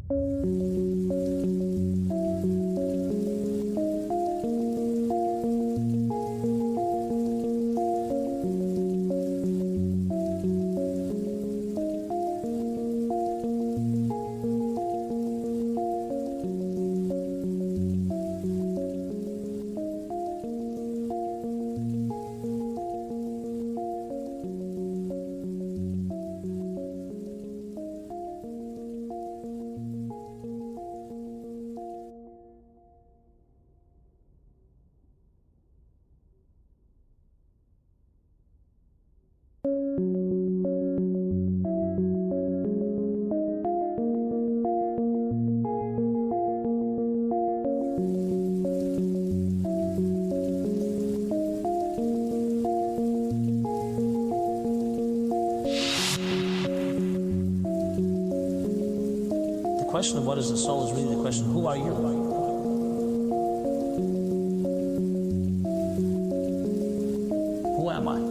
The question of what is the soul is really the question, who are you? Who am I?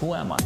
Who am I?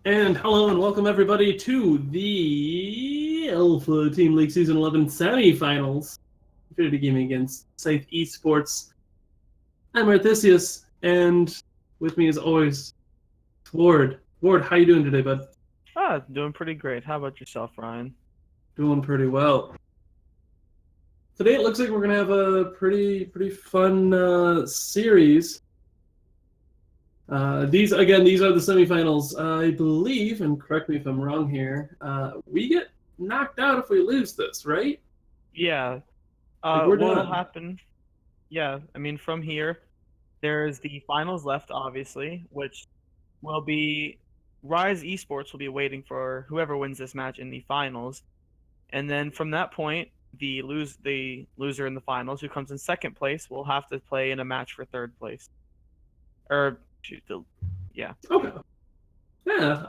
And hello and welcome everybody to the Alpha Team League Season 11 semifinals. Infinity Gaming against Scythe Esports. I'm Arthisios, and with me as always, Ward. Ward, how you doing today, bud? Doing pretty great. How about yourself, Ryan? Doing pretty well. Today it looks like we're gonna have a pretty fun series. These are the semifinals. I believe, and correct me if I'm wrong here. We get knocked out if we lose this, right? Yeah. Like we're What'll done. happen? Yeah, I mean, from here, there's the finals left, obviously, which will be Rise Esports will be waiting for whoever wins this match in the finals, and then from that point, the loser in the finals, who comes in second place, will have to play in a match for third place. Or shoot, yeah. Okay. Yeah.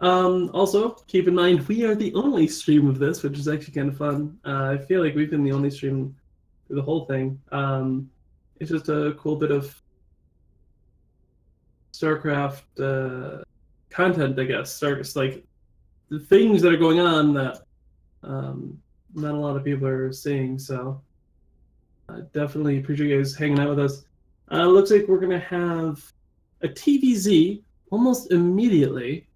Also, keep in mind we are the only stream of this, which is actually kind of fun. I feel like we've been the only stream through the whole thing. It's just a cool bit of StarCraft content, I guess. Starcraft, like the things that are going on that not a lot of people are seeing. So definitely appreciate you guys hanging out with us. Looks like we're gonna have a TVZ almost immediately,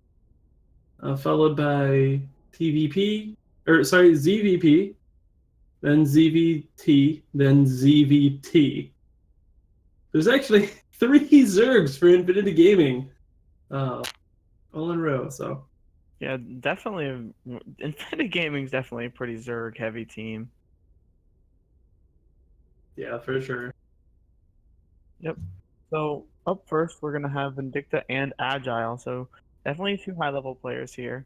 followed by TVP, or sorry, ZVP, then ZVT, then ZVT. There's actually 3 Zergs for Infinity Gaming, all in a row. So Yeah, definitely. Infinity Gaming's definitely a pretty Zerg heavy team. yeah, for sure. Yep. So up first, we're gonna have Vindicta and Agile. So definitely two high-level players here.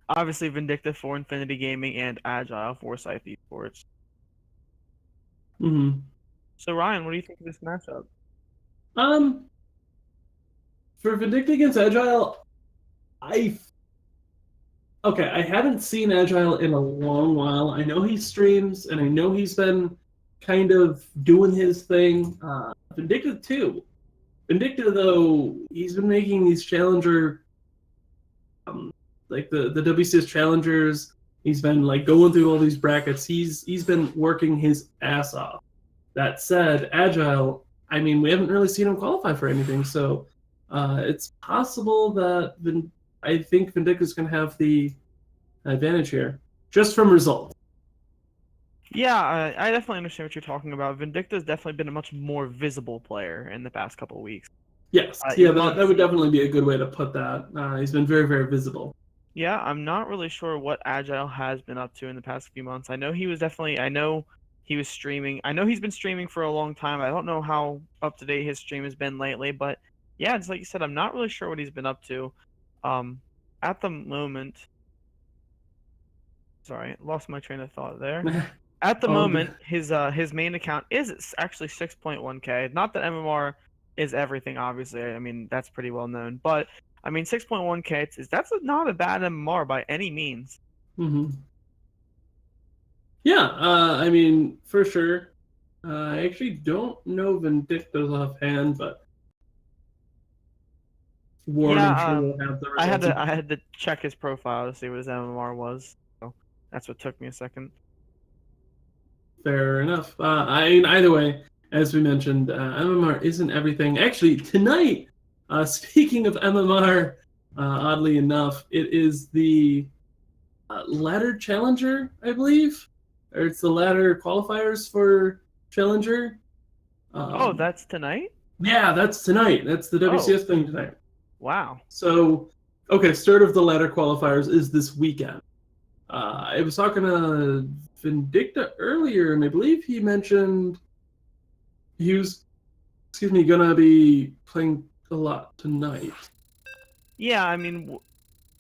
Obviously, Vindicta for Infinity Gaming and Agile for Scythe Esports. Mm-hmm. So Ryan, what do you think of this matchup? Um, for Vindicta against Agile, I okay, I haven't seen Agile in a long while. I know he streams, and I know he's been kind of doing his thing. Vindicta too. Vindicta though, he's been making these challenger, like the WCS challengers. He's been like going through all these brackets. He's been working his ass off. That said, Agile, I mean, we haven't really seen him qualify for anything, so it's possible that I think Vindicta's going to have the advantage here, just from results. Yeah, I definitely understand what you're talking about. Vindicta's definitely been a much more visible player in the past couple of weeks. Yes, yeah, Even that would honestly, definitely be a good way to put that. He's been very visible. yeah, I'm not really sure what Agile has been up to in the past few months. I know he was streaming. I know he's been streaming for a long time. I don't know how up to date his stream has been lately, but yeah, it's like you said, I'm not really sure what he's been up to. Um, at the moment, sorry, lost my train of thought there. At the All moment, good. his main account is actually 6.1K. Not that MMR is everything, obviously. I mean, that's pretty well known, but I mean, 6.1K not a bad MMR by any means. Mm-hmm. Yeah, I mean, for sure. I actually don't know Vindicta's offhand, but Ward, I'm sure Yeah, will have the results. I had to check his profile to see what his MMR was. So that's what took me a second. Fair enough. I mean, either way, as we mentioned, MMR isn't everything. Actually, tonight, speaking of MMR, oddly enough, it is the ladder challenger, I believe, or it's the ladder qualifiers for challenger. Oh, Um, that's tonight? yeah, that's tonight. That's the Oh, WCS thing tonight. wow. So, okay, start of the ladder qualifiers is this weekend. I was talking to Vindicta earlier, and I believe he mentioned he was, excuse me, gonna be playing a lot tonight. Yeah, I mean,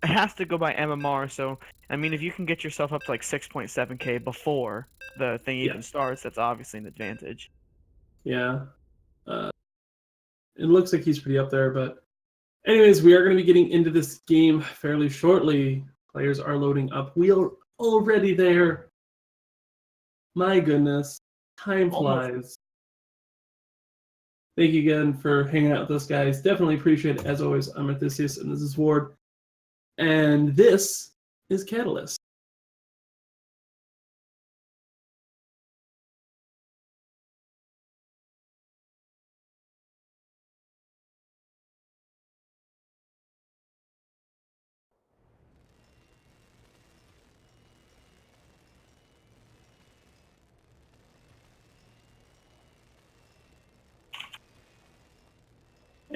it has to go by MMR, so I mean, if you can get yourself up to like 6.7K before the thing Yeah, even starts, that's obviously an advantage. yeah. Uh, it looks like he's pretty up there, but anyways, we are going to be getting into this game fairly shortly. Players are loading up. We are already there. My goodness, time Almost flies. Thank you again for hanging out with us, guys. Definitely appreciate it. As always, I'm Arthisios, and this is Ward. And this is Catalyst.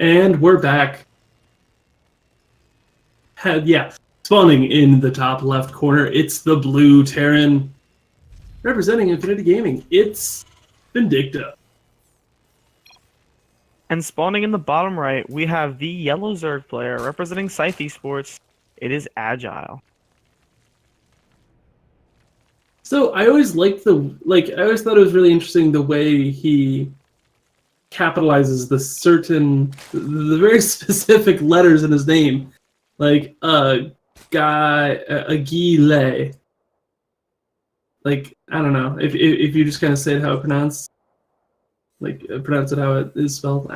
And we're back. Yeah, spawning in the top left corner, it's the blue Terran representing Infinity Gaming. It's Vindicta. And spawning in the bottom right, we have the yellow Zerg player representing Scythe Esports. It is Agile. So I always liked I always thought it was really interesting the way he capitalizes the very specific letters in his name. Like, Agile. Like, I don't know. If you just kind of say it how it pronounced, pronounce it how it is spelled.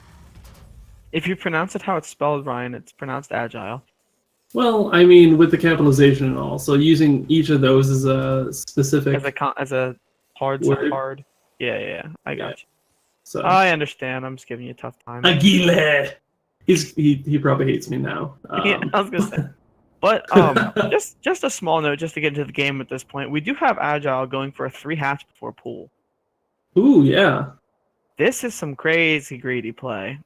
If you pronounce it how it's spelled, Ryan, it's pronounced Agile. Well, I mean, with the capitalization and all. So using each of those as a specific as a hard word. hard. Yeah. I got you. So I understand. I'm just giving you a tough time. Agile. He probably hates me now. Yeah, I was gonna say. But just a small note, just to get into the game at this point, we do have Agile going for a 3 hatch before pool. Ooh, yeah. This is some crazy greedy play.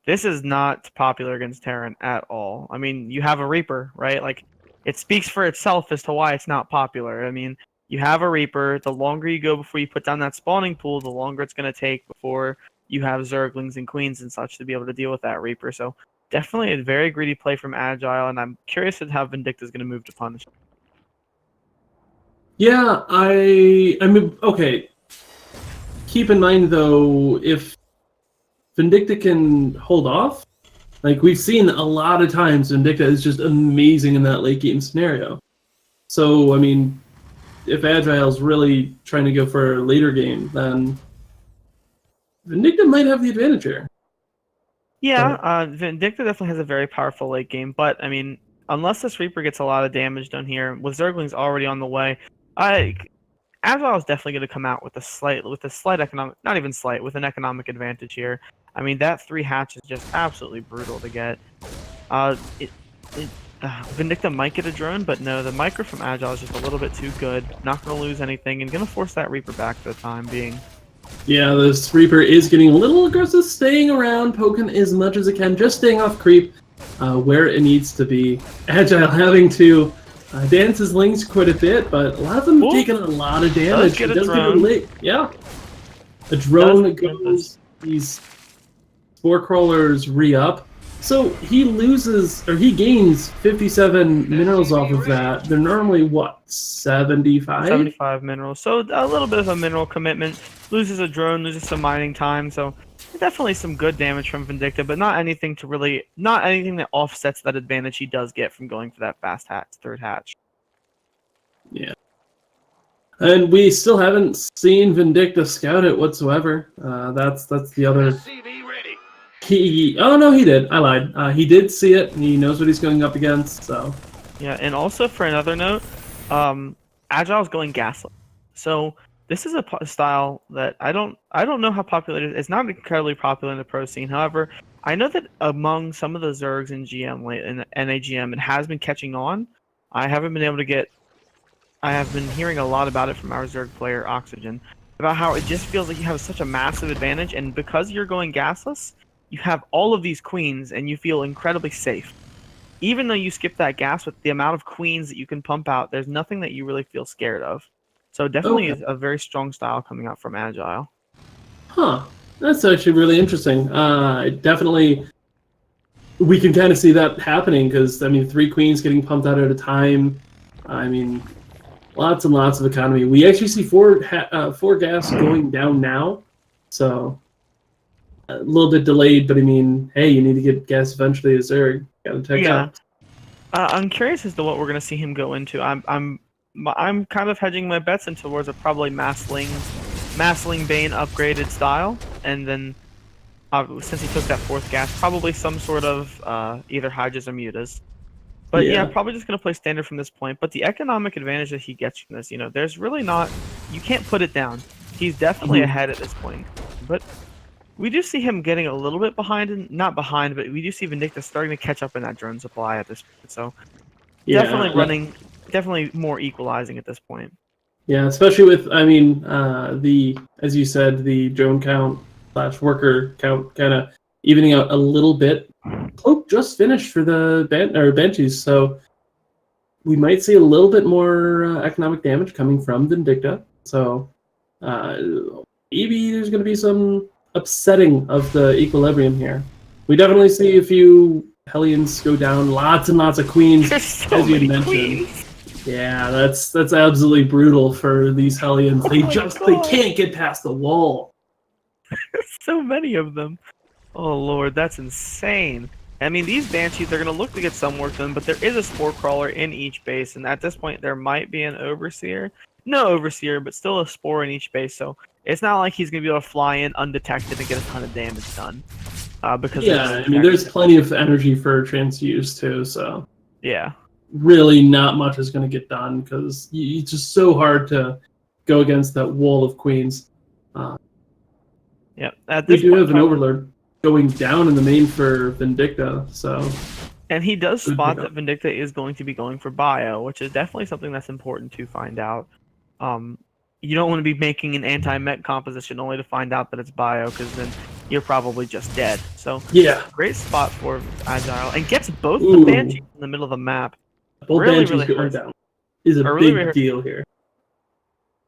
This is not popular against Terran at all. I mean, you have a Reaper, right? Like, it speaks for itself as to why it's not popular. I mean, you have a Reaper. The longer you go before you put down that spawning pool, the longer it's going to take before you have Zerglings and Queens and such to be able to deal with that Reaper. So definitely a very greedy play from Agile, and I'm curious at how Vindicta is going to move to punish. Yeah, I mean, okay. Keep in mind, though, if Vindicta can hold off, like we've seen a lot of times, Vindicta is just amazing in that late game scenario. So, I mean, if Agile's really trying to go for a later game, then Vindicta might have the advantage here. Yeah, Vindicta definitely has a very powerful late game, but I mean, unless this Reaper gets a lot of damage done here, with Zerglings already on the way, Agile is definitely going to come out with a slight economic, not even slight, with an economic advantage here. I mean, that 3 hatch is just absolutely brutal to get. Vindicta might get a drone, but no, the micro from Agile is just a little bit too good. Not going to lose anything, and going to force that Reaper back for the time being. Yeah, this Reaper is getting a little aggressive, staying around, poking as much as it can, just staying off creep where it needs to be. Agile having to dance his links quite a bit, but a lot of them have taken a lot of damage. Does get a drone. Yeah. A drone goes, these spore crawlers re-up. So he gains 57 minerals off of that. They're normally, what, 75? 75 minerals. So a little bit of a mineral commitment. Loses a drone, loses some mining time. So definitely some good damage from Vindicta, but not anything that offsets that advantage he does get from going for that fast hatch, 3rd hatch. Yeah. And we still haven't seen Vindicta scout it whatsoever. That's the other key. Oh no, he did. I lied. He did see it. He knows what he's going up against. So. Yeah, and also for another note, Agile's going Gaslit. So this is a style that I don't know how popular it is. It's not incredibly popular in the pro scene. However, I know that among some of the Zergs in GM in NAGM, it has been catching on. I have been hearing a lot about it from our Zerg player Oxygen, about how it just feels like you have such a massive advantage, and because you're going gasless, you have all of these queens, and you feel incredibly safe. Even though you skip that gas, with the amount of queens that you can pump out, there's nothing that you really feel scared of. So definitely is a very strong style coming out from Agile. Huh. That's actually really interesting. Definitely, we can kind of see that happening because, I mean, 3 queens getting pumped out at a time. I mean, lots and lots of economy. We actually see 4 gas going down now. So, a little bit delayed, but I mean, hey, you need to get gas eventually as Zerg. Gotta check out. I'm curious as to what we're going to see him go into. I'm kind of hedging my bets in towards a probably Massling Bane upgraded style, and then since he took that 4th gas, probably some sort of either Hydras or Mutas. But yeah, probably just going to play standard from this point. But the economic advantage that he gets from this, there's really not... You can't put it down. He's definitely ahead at this point. But we do see him getting a little bit behind, and not behind, but we do see Vindicta starting to catch up in that drone supply at this point. So definitely more equalizing at this point. Yeah, especially with, as you said, the drone count / worker count kind of evening out a little bit. Cloak just finished for the Banshees, so we might see a little bit more economic damage coming from Vindicta. So maybe there's going to be some upsetting of the equilibrium here. We definitely see a few Hellions go down, lots and lots of Queens, There's so as you many mentioned. queens. Yeah, that's absolutely brutal for these Hellions. They can't get past the wall. So many of them. Oh lord, that's insane. I mean, these Banshees, they're going to look to get some work done, but there is a Spore Crawler in each base, and at this point, there might be an Overseer. No Overseer, but still a Spore in each base, so it's not like he's going to be able to fly in undetected and get a ton of damage done. Because there's plenty of energy for transfuse, too, so... Yeah. Really not much is going to get done, because it's just so hard to go against that wall of Queens. Yeah. We do have an Overlord going down in the main for Vindicta, so... And he does spot that Vindicta is going to be going for bio, which is definitely something that's important to find out. You don't want to be making an anti-mech composition only to find out that it's bio, because then you're probably just dead. So, yeah, great spot for Agile, and gets both the Banshees in the middle of the map. Both Banshees going down is a big deal here.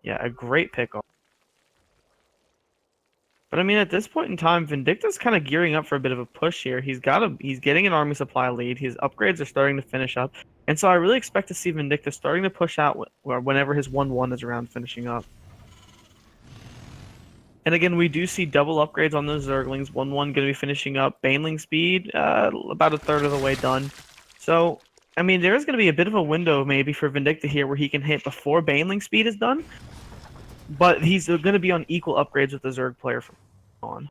Yeah, a great pick-off. But I mean, at this point in time, Vindicta's kind of gearing up for a bit of a push here. He's getting an army supply lead. His upgrades are starting to finish up, and so I really expect to see Vindicta starting to push out whenever his 1-1 is around finishing up. And again, we do see double upgrades on those Zerglings. 1-1 going to be finishing up. Baneling speed, about a third of the way done. So, I mean, there is going to be a bit of a window maybe for Vindicta here where he can hit before Baneling speed is done. But he's going to be on equal upgrades with the Zerg player from on.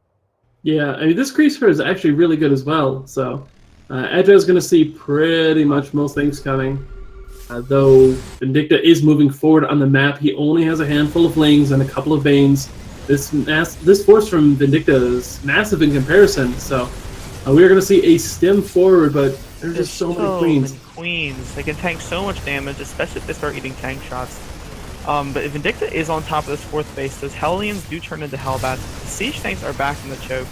Yeah, I mean, this Creeper is actually really good as well. So, Agile's going to see pretty much most things coming. Though Vindicta is moving forward on the map, he only has a handful of Lings and a couple of Banes. This force from Vindicta is massive in comparison. So, we are going to see a stim forward, but there's just so many Queens. They can tank so much damage, especially if they start eating tank shots. But Vindicta is on top of this 4th base. Those Hellions do turn into Hellbats. The siege tanks are back in the choke.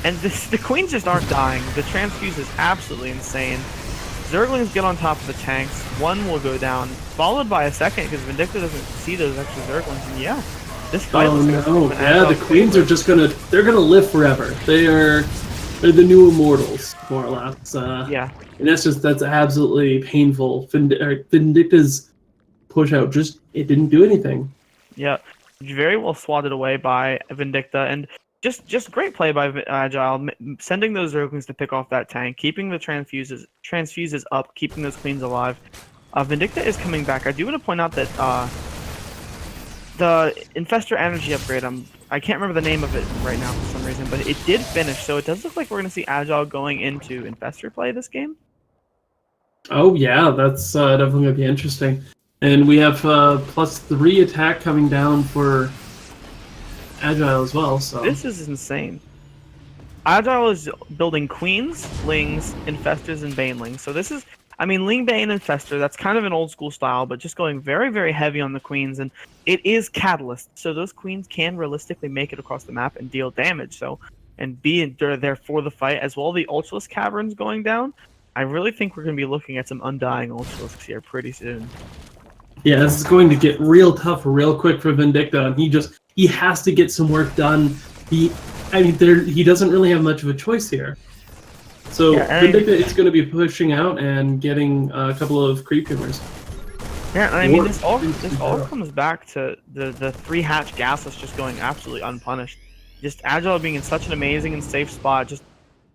And the Queens just aren't dying. The transfuse is absolutely insane. Zerglings get on top of the tanks. One will go down, followed by a second because Vindicta doesn't see those extra Zerglings. And yeah, this fight the Queens are just they're gonna live forever. They're the new immortals, more or less. Yeah. And that's absolutely painful. Vindicta's push out it didn't do anything. Yeah, very well swatted away by Vindicta, and just great play by Agile, sending those Zerglings to pick off that tank, keeping the transfuses up, keeping those Queens alive. Vindicta is coming back. I do want to point out that the Infestor Energy upgrade, I can't remember the name of it right now for some reason, but it did finish, so it does look like we're going to see Agile going into Infestor play this game. Oh yeah, that's definitely going to be interesting. And we have +3 attack coming down for Agile as well. So this is insane. Agile is building Queens, Lings, Infestors, and Banelings. So this is, I mean, Ling, Bane, Infestor, that's kind of an old school style, but just going very, very heavy on the Queens. And it is Catalyst, so those Queens can realistically make it across the map and deal damage. So, and be there for the fight, as well the Ultralisk Caverns going down. I really think we're going to be looking at some Undying Ultralisks here pretty soon. Yeah, this is going to get real tough real quick for Vindicta, and he has to get some work done. He doesn't really have much of a choice here. So Vindicta is going to be pushing out and getting a couple of creep tumors. Yeah, I mean, this all comes back to the 3 hatch gasless just going absolutely unpunished. Just Agile being in such an amazing and safe spot, just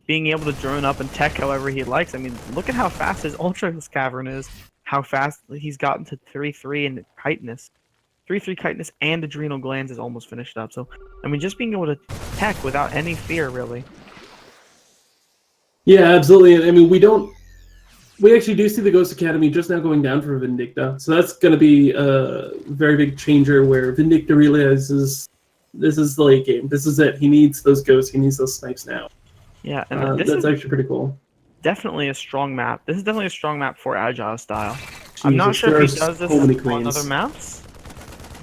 being able to drone up and tech however he likes. I mean, look at how fast his Ultralisk Cavern is. How fast he's gotten to 3-3 in chitinous. 3-3 chitinous and adrenal glands is almost finished up. So, I mean, just being able to tech without any fear, really. Yeah, absolutely. I mean, we actually do see the Ghost Academy just now going down for Vindicta, so that's going to be a very big changer where Vindicta realizes this is the late game. This is it. He needs those ghosts. He needs those snipes now. Yeah, and this That's is actually pretty cool. definitely a strong map. This is definitely a strong map for Agile style. I'm not Jesus, sure there if are he does this so many on queens. other maps.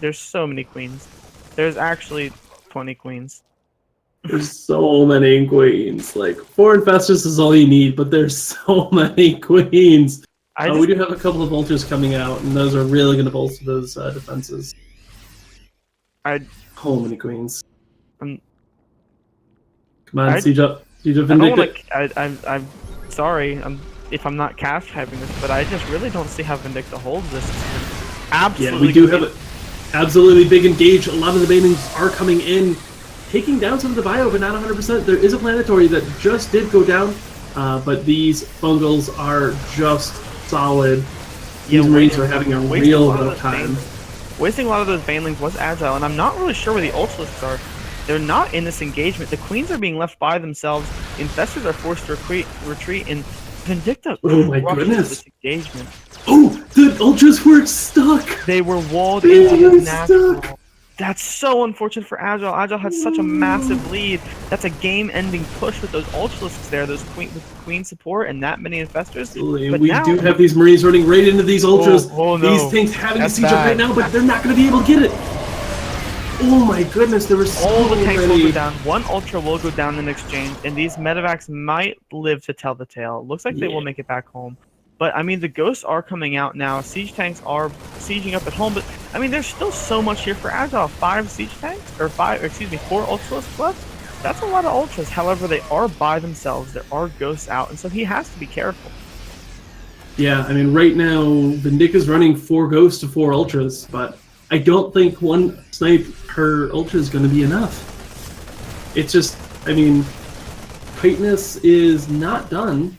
There's so many queens. There's actually 20 queens. There's so many queens. Like 4 infestors is all you need, but there's so many queens. We do have a couple of ultras coming out, and those are really going to bolster those defenses. So many queens. Come on, siege up Vindicta. I'm sorry. If I'm not cast typing this, but I just really don't see how Vindicta holds this. Absolutely. Yeah, we do have it. Absolutely big engage. A lot of the banings are coming in, taking down some of the bio, but not 100%. There is a planetary that just did go down, but these fungals are just solid. These Marines are having a real rough time. Wasting a lot of those banelings was Agile, and I'm not really sure where the ultilisks are. They're not in this engagement. The queens are being left by themselves. Infestors are forced to retreat, and Vindicta this engagement. Oh, the ultras were stuck. They were walled into his natural. That's so unfortunate for Agile. Agile had such a massive lead. That's a game-ending push with those ultralisks there, those queen support, and that many infestors. But we do have these Marines running right into these ultras. No. These things having to siege up right now, but they're not going to be able to get it. Oh my goodness, there was so all the tanks many. will go down. One ultra will go down in exchange, and these medevacs might live to tell the tale. Looks like they will make it back home. But I mean, the ghosts are coming out now. Siege tanks are sieging up at home, but I mean, there's still so much here for Agile. 4 ultralisks left. That's a lot of ultras. However, they are by themselves. There are ghosts out, and so he has to be careful. Yeah, I mean, right now, Vindicta's running 4 ghosts to 4 ultras, but I don't think 1 snipe per ultra is going to be enough. It's just, I mean, tightness is not done.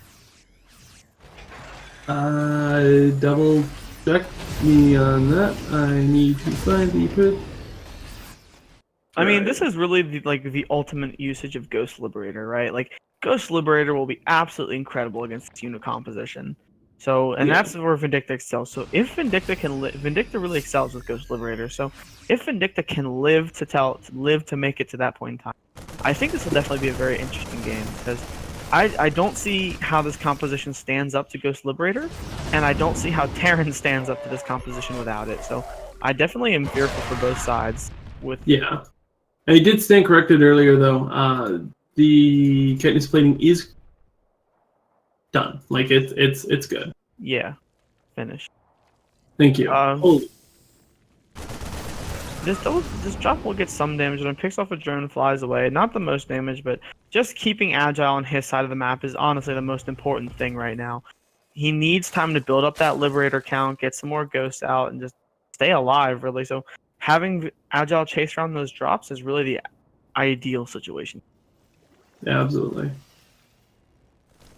Double check me on that. I need to find the put. I mean, this is really the ultimate usage of Ghost Liberator, right? Like, Ghost Liberator will be absolutely incredible against this unit composition. So, and that's where Vindicta excels. So, if Vindicta can Vindicta really excels with Ghost Liberator. So, if Vindicta can live to make it to that point in time, I think this will definitely be a very interesting game because I don't see how this composition stands up to Ghost Liberator, and I don't see how Terran stands up to this composition without it. So, I definitely am fearful for both sides. Yeah, I did stand corrected earlier though. The chitinous plating is done. Like it's good. Yeah, finished. Thank you. This drop will get some damage when it picks off a drone and flies away. Not the most damage, but just keeping Agile on his side of the map is honestly the most important thing right now. He needs time to build up that Liberator count, get some more ghosts out, and just stay alive, really. So having Agile chase around those drops is really the ideal situation. Yeah, absolutely.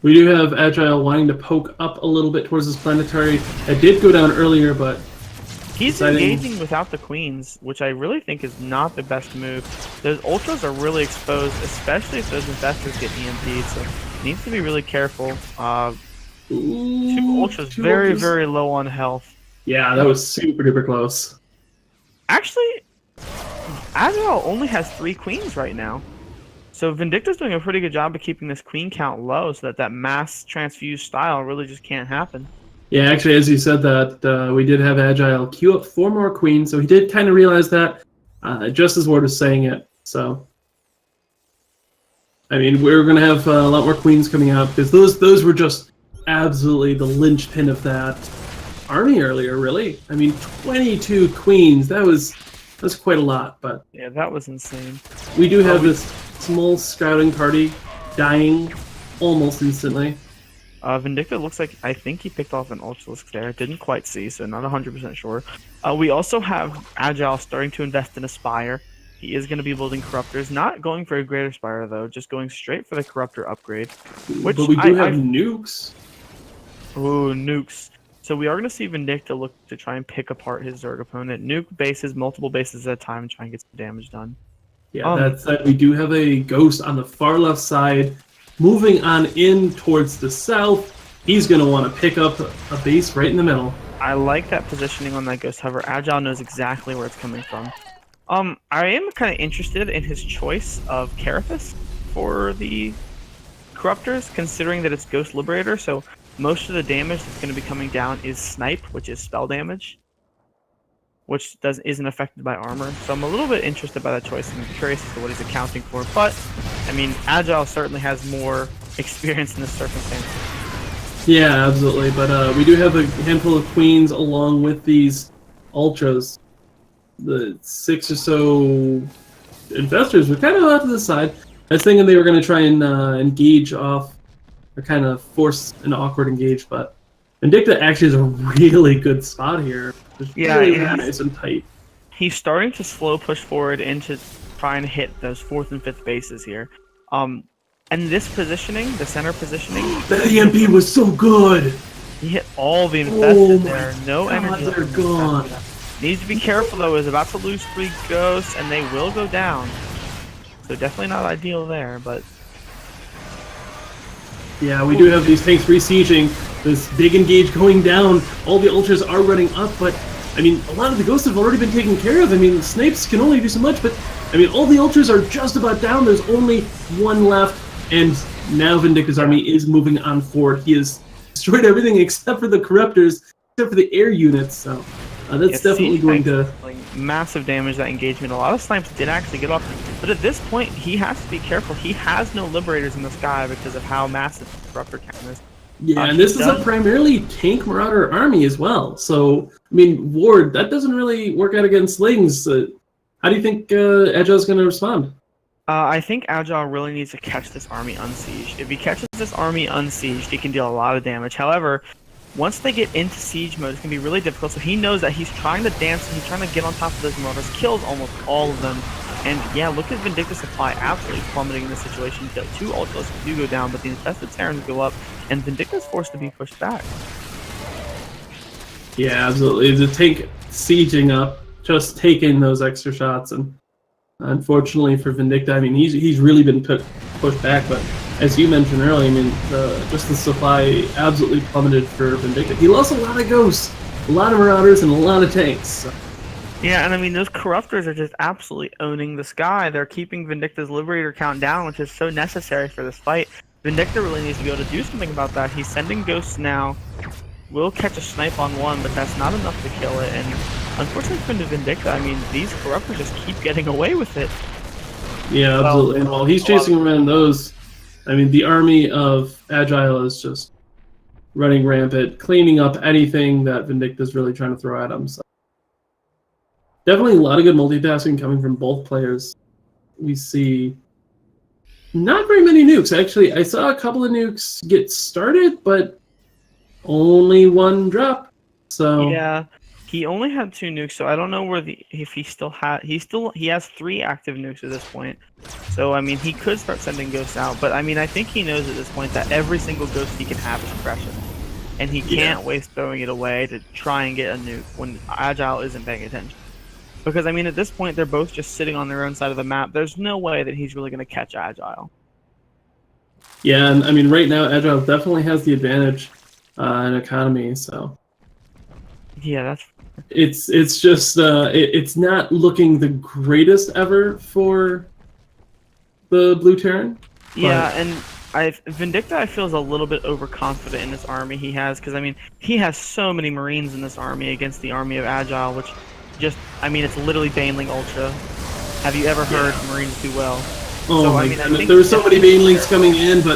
We do have Agile wanting to poke up a little bit towards this planetary. It did go down earlier, but he's engaging without the queens, which I really think is not the best move. Those ultras are really exposed, especially if those infestors get EMP'd, so needs to be really careful. 2 ultras very low on health. Yeah, that was super duper close. Actually, Agile only has 3 queens right now. So Vindicta's doing a pretty good job of keeping this queen count low so that mass transfuse style really just can't happen. Yeah, actually, as you said that, we did have Agile queue up 4 more queens, so he did kind of realize that, just as Ward was saying it. So, I mean, we're going to have a lot more queens coming out, because those were just absolutely the linchpin of that army earlier, really. I mean, 22 queens, that's quite a lot, but... Yeah, that was insane. We do have this small scouting party dying almost instantly. Vindicta looks like, I think he picked off an Ultralisk there. Didn't quite see, so not 100% sure. We also have Agile starting to invest in Aspire. He is going to be building Corruptors. Not going for a Greater Spire, though. Just going straight for the Corruptor upgrade. But we do have nukes. Ooh, nukes. So we are going to see Vindicta look to try and pick apart his Zerg opponent. Nuke bases, multiple bases at a time, and try and get some damage done. Yeah, we do have a Ghost on the far left side. moving on in towards the south. He's going to want to pick up a base right in the middle. I like that positioning on that Ghost Hover. Agile knows exactly where it's coming from. I am kind of interested in his choice of Carapace for the Corruptors, considering that it's Ghost Liberator, so most of the damage that's going to be coming down is Snipe, which is spell damage, which isn't affected by armor. So I'm a little bit interested by that choice, and I'm curious as to what he's accounting for. But, I mean, Agile certainly has more experience in this circumstance. Yeah, absolutely. But we do have a handful of queens along with these ultras. The 6 or so investors were kind of out to the side. I was thinking they were going to try and engage off, or kind of force an awkward engage, but Vindicta actually is a really good spot here. It's really nice and tight. He's starting to slow push forward into trying to hit those 4th and 5th bases here. And this positioning, the center positioning... That EMP was so good! He hit all the infested there. No God, energy. they're gone. Needs to be careful though, is about to lose 3 ghosts, and they will go down. So definitely not ideal there, but... Yeah, we do have these tanks resieging, this big engage going down, all the ultras are running up, but, I mean, a lot of the ghosts have already been taken care of. I mean, snipes can only do so much, but, I mean, all the ultras are just about down, there's only one left, and now Vindicta's army is moving on forward. He has destroyed everything except for the Corruptors, except for the air units, so that's definitely going to... Massive damage, that engagement. A lot of snipes did actually get off, but at this point, he has to be careful. He has no Liberators in the sky because of how massive the Corruptor count is. Yeah, and this is a primarily tank Marauder army as well, so, I mean, Ward, that doesn't really work out against Slings. How do you think Agile's going to respond? I think Agile really needs to catch this army unsieged. If he catches this army unsieged, he can deal a lot of damage. However, once they get into siege mode, it's going to be really difficult, so he knows that he's trying to dance, and he's trying to get on top of those Marauders, kills almost all of them, and yeah, look at Vindicta's supply absolutely plummeting in this situation. 2 ultras do go down, but the infested Terrans go up, and Vindicta's forced to be pushed back. Yeah, absolutely. The tank sieging up, just taking those extra shots, and unfortunately for Vindicta, I mean, he's really been pushed back, but as you mentioned earlier, I mean, just the supply absolutely plummeted for Vindicta. He lost a lot of ghosts, a lot of Marauders, and a lot of tanks. So. Yeah, and I mean, those Corruptors are just absolutely owning the sky. They're keeping Vindicta's Liberator count down, which is so necessary for this fight. Vindicta really needs to be able to do something about that. He's sending ghosts now. Will catch a snipe on one, but that's not enough to kill it. And unfortunately for Vindicta, I mean, these Corruptors just keep getting away with it. Yeah, absolutely. And while he's chasing around those, I mean, the army of Agile is just running rampant, cleaning up anything that Vindicta's really trying to throw at him. So. Definitely a lot of good multitasking coming from both players. We see not very many nukes. Actually, I saw a couple of nukes get started, but only one drop. So yeah, he only had 2 nukes, so I don't know if he still had. He has 3 active nukes at this point. So I mean, he could start sending ghosts out, but I mean, I think he knows at this point that every single ghost he can have is precious, and he can't waste throwing it away to try and get a nuke when Agile isn't paying attention. Because, I mean, at this point, they're both just sitting on their own side of the map. There's no way that he's really going to catch Agile. Yeah, and I mean, right now, Agile definitely has the advantage in economy, so... Yeah, that's... It's just, it's not looking the greatest ever for the Blue Terran. Yeah, and Vindicta, I feel, is a little bit overconfident in this army he has, because, I mean, he has so many Marines in this army against the army of Agile, which... Just, I mean, it's literally Baneling Ultra. Have you ever heard Marines do well? Oh so, my I mean, goodness. There were so many Banelings coming in, but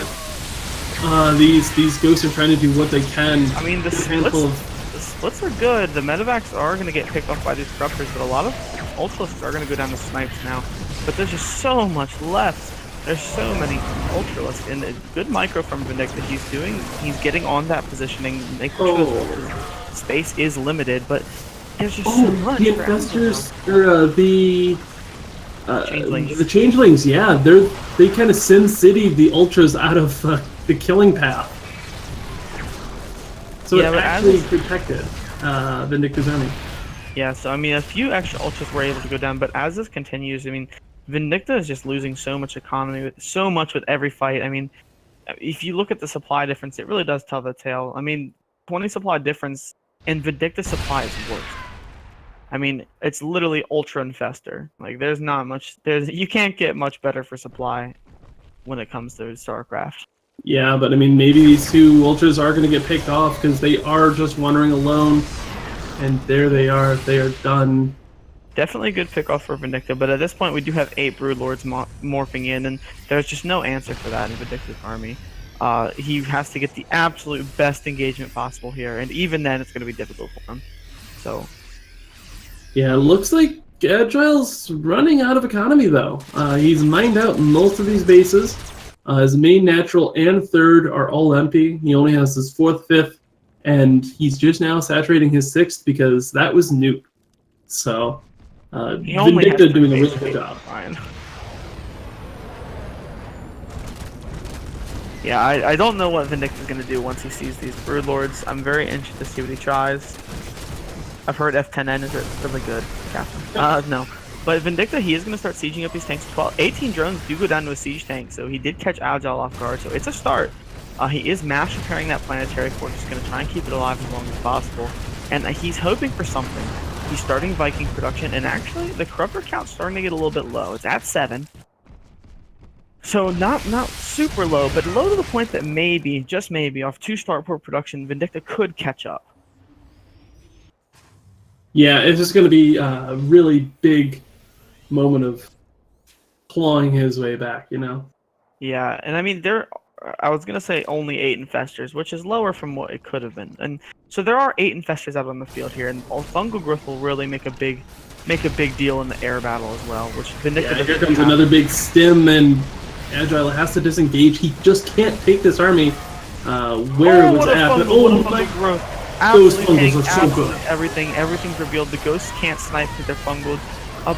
these ghosts are trying to do what they can. I mean, the splits are good. The medevacs are going to get picked off by these Corruptors, but a lot of Ultras are going to go down to snipes now. But there's just so much left. There's so many Ultralists, and a good micro from Vindicta. He's getting on that positioning, making sure the space is limited, but there's just so much. The investors, or the changelings, yeah, they kind of Sin City the Ultras out of the killing path. So it actually protected Vindicta's army. Yeah, so I mean, a few extra Ultras were able to go down, but as this continues, I mean, Vindicta is just losing so much economy, so much with every fight. I mean, if you look at the supply difference, it really does tell the tale. I mean, 20 supply difference, and Vindicta supply is worse. I mean, it's literally Ultra Infester. Like, there's not much. You can't get much better for supply when it comes to StarCraft. Yeah, but I mean, maybe these two Ultras are going to get picked off because they are just wandering alone. And there they are. They are done. Definitely a good pick-off for Vindicta, but at this point we do have 8 Broodlords morphing in, and there's just no answer for that in Vindicta's army. He has to get the absolute best engagement possible here, and even then it's going to be difficult for him. So, yeah, it looks like Agile's running out of economy, though. He's mined out most of these bases. His main natural and third are all empty. He only has his 4th, 5th, and he's just now saturating his 6th because that was nuke. So, Vindicta doing a really good job. Fine. Yeah, I don't know what Vindicta's going to do once he sees these Broodlords. I'm very interested to see what he tries. I've heard F10N is really good, Captain. No. But Vindicta, he is going to start sieging up these tanks. 18 drones do go down to a siege tank, so he did catch Agile off guard, so it's a start. He is mass repairing that planetary core, just going to try and keep it alive as long as possible. And he's hoping for something. He's starting Viking production, and actually, the corruptor count's starting to get a little bit low. It's at 7. So not super low, but low to the point that maybe, just maybe, off 2 starport production, Vindicta could catch up. Yeah, it's just going to be a really big moment of clawing his way back, you know? Yeah, and I mean, I was going to say only 8 infestors, which is lower from what it could have been. And so there are 8 infestors out on the field here, and fungal growth will really make a big deal in the air battle as well, which Vindicta here comes another big stim, and Agile has to disengage. He just can't take this army where it was at. But growth. Those fungals are so good. Everything's revealed. The ghosts can't snipe because they're fungled.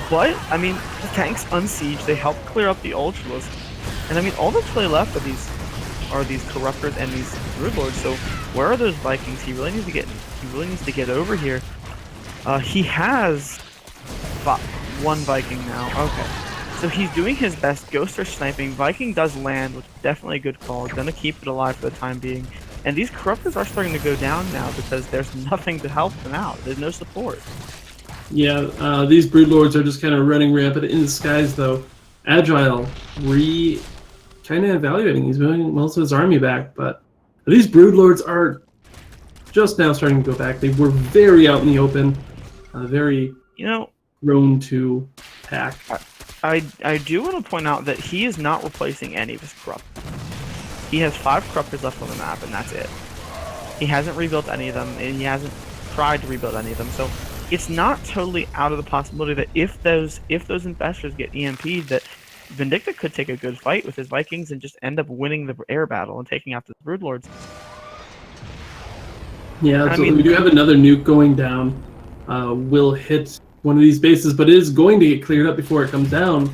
But, I mean, the tanks unsiege. They help clear up the Ultras. And, I mean, all that's really left are these Corruptors and these Broodlords. So, where are those Vikings? He really needs to get over here. He has 1 Viking now. Okay. So he's doing his best. Ghosts are sniping. Viking does land, which is definitely a good call. Gonna keep it alive for the time being. And these Corruptors are starting to go down now because there's nothing to help them out. There's no support. Yeah, these Broodlords are just kind of running rampant in the skies, though. Agile kind of evaluating. He's moving most of his army back, but these Broodlords are just now starting to go back. They were very out in the open, very prone to attack. I do want to point out that he is not replacing any of his Corruptors. He has 5 Corruptors left on the map, and that's it. He hasn't rebuilt any of them, and he hasn't tried to rebuild any of them. So it's not totally out of the possibility that if those infestors get EMP'd, that Vindicta could take a good fight with his Vikings and just end up winning the air battle and taking out the Broodlords. Yeah, so we do have another nuke going down. Will hit one of these bases, but it is going to get cleared up before it comes down.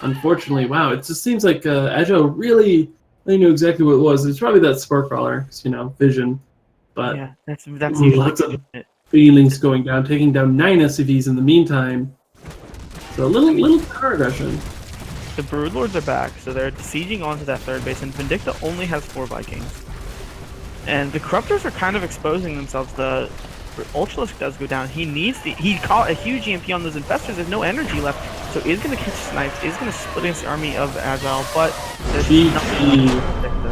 Unfortunately, wow, it just seems like Agile really knew exactly what it was. It's probably that Spellcrawler, vision. But yeah, that's usually lots of feelings going down, taking down 9 SCVs in the meantime. So a little power aggression. The Broodlords are back, so they're sieging onto that 3rd base, and Vindicta only has 4 Vikings. And the Corruptors are kind of exposing themselves. The Ultralisk does go down. He caught a huge EMP on those infestors. There's no energy left, so is going to catch snipes. Is going to split against the army of Agile, but there's nothing left for Vindicta.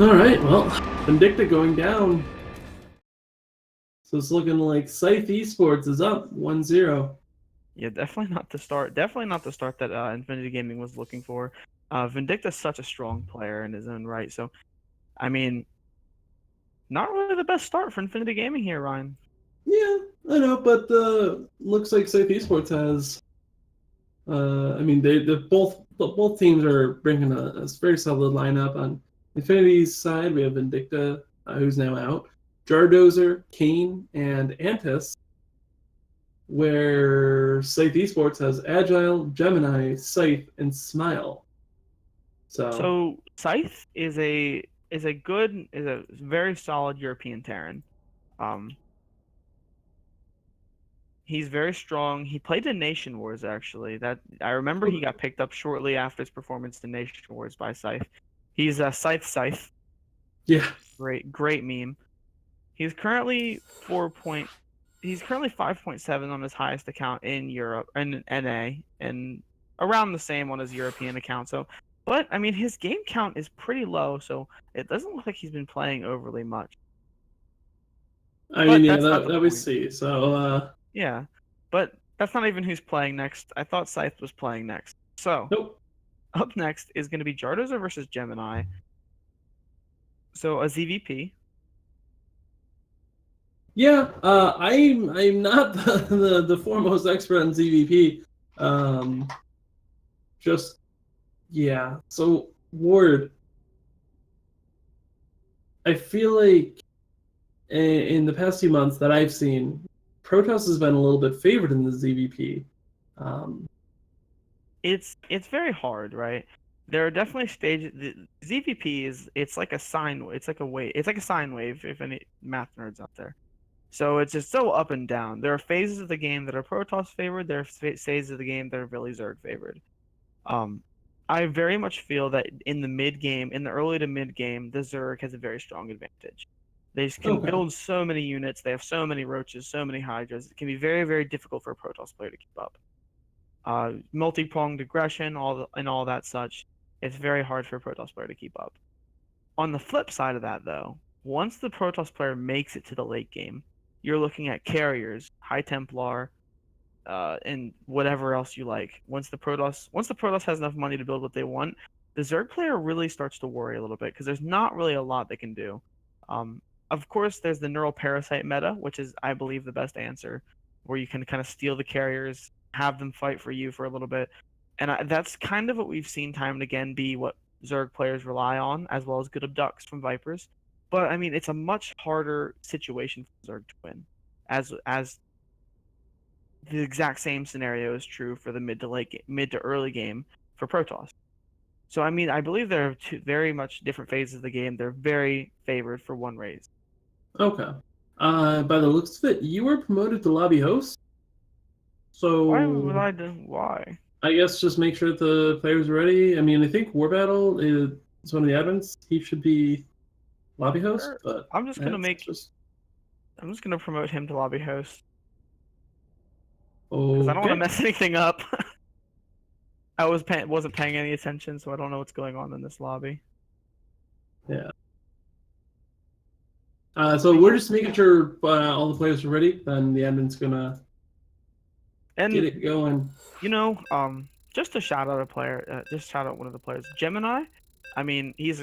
All right, well, Vindicta going down. So it's looking like Scythe Esports is up 1-0. Yeah, definitely not the start. Definitely not the start that Infinity Gaming was looking for. Vindicta's such a strong player in his own right, so I mean, not really the best start for Infinity Gaming here, Ryan. Yeah, I know, but looks like Scythe Esports has. Both teams are bringing a very solid lineup. On Infinity's side, we have Vindicta, who's now out, Jardozer, Kane, and Antis. Where Scythe Esports has Agile, Gemini, Scythe, and Smile. So Scythe is a very solid European Terran. He's very strong. He played in Nation Wars, actually. That I remember he got picked up shortly after his performance in Nation Wars by Scythe. He's a Scythe. Yeah. Great meme. He's currently he's currently 5.7 on his highest account in Europe and NA, and around the same on his European account. So, but I mean, his game count is pretty low, so it doesn't look like he's been playing overly much. I But mean, yeah, that's not the that we point. see. So, Yeah, but that's not even who's playing next. I thought Scythe was playing next. So, nope. up next is going to be Jardozer versus Gemini. So, a ZVP. Yeah, I'm not the foremost expert on ZVP. Just yeah. So Ward, I feel like in the past few months that I've seen, Protoss has been a little bit favored in the ZVP. It's very hard, right? There are definitely stages. The ZVP it's like a sine. It's like a wave. It's like a sine wave. If any math nerds out there. So it's just so up and down. There are phases of the game that are Protoss favored. There are phases of the game that are really Zerg favored. I very much feel that in the mid game, in the early to mid game, the Zerg has a very strong advantage. They just can build so many units. They have so many roaches, so many hydras. It can be very, very difficult for a Protoss player to keep up. Multi-pronged aggression, all that such. It's very hard for a Protoss player to keep up. On the flip side of that, though, once the Protoss player makes it to the late game, you're looking at carriers, High Templar, and whatever else you like. Once the Protoss has enough money to build what they want, the Zerg player really starts to worry a little bit because there's not really a lot they can do. Of course, there's the Neural Parasite meta, which is, I believe, the best answer, where you can kind of steal the carriers, have them fight for you for a little bit, and that's kind of what we've seen time and again be what Zerg players rely on, as well as good abducts from Vipers. But I mean, it's a much harder situation for Zerg to win, as the exact same scenario is true for the mid to early game for Protoss. So I mean, I believe there are two very much different phases of the game. They're very favored for one raise. Okay. By the looks of it, you were promoted to lobby host. So Why would I do? Why? I guess just make sure that the players are ready. I mean, I think War Battle is one of the admins. He should be lobby host. Sure. But I'm just gonna promote him to lobby host because I don't want to mess anything up. I wasn't paying any attention, so I don't know what's going on in this lobby. Yeah. So we're just making sure all the players are ready. Then the admin's gonna get it going. You know, just to shout out a player, just shout out one of the players, Gemini. I mean, he's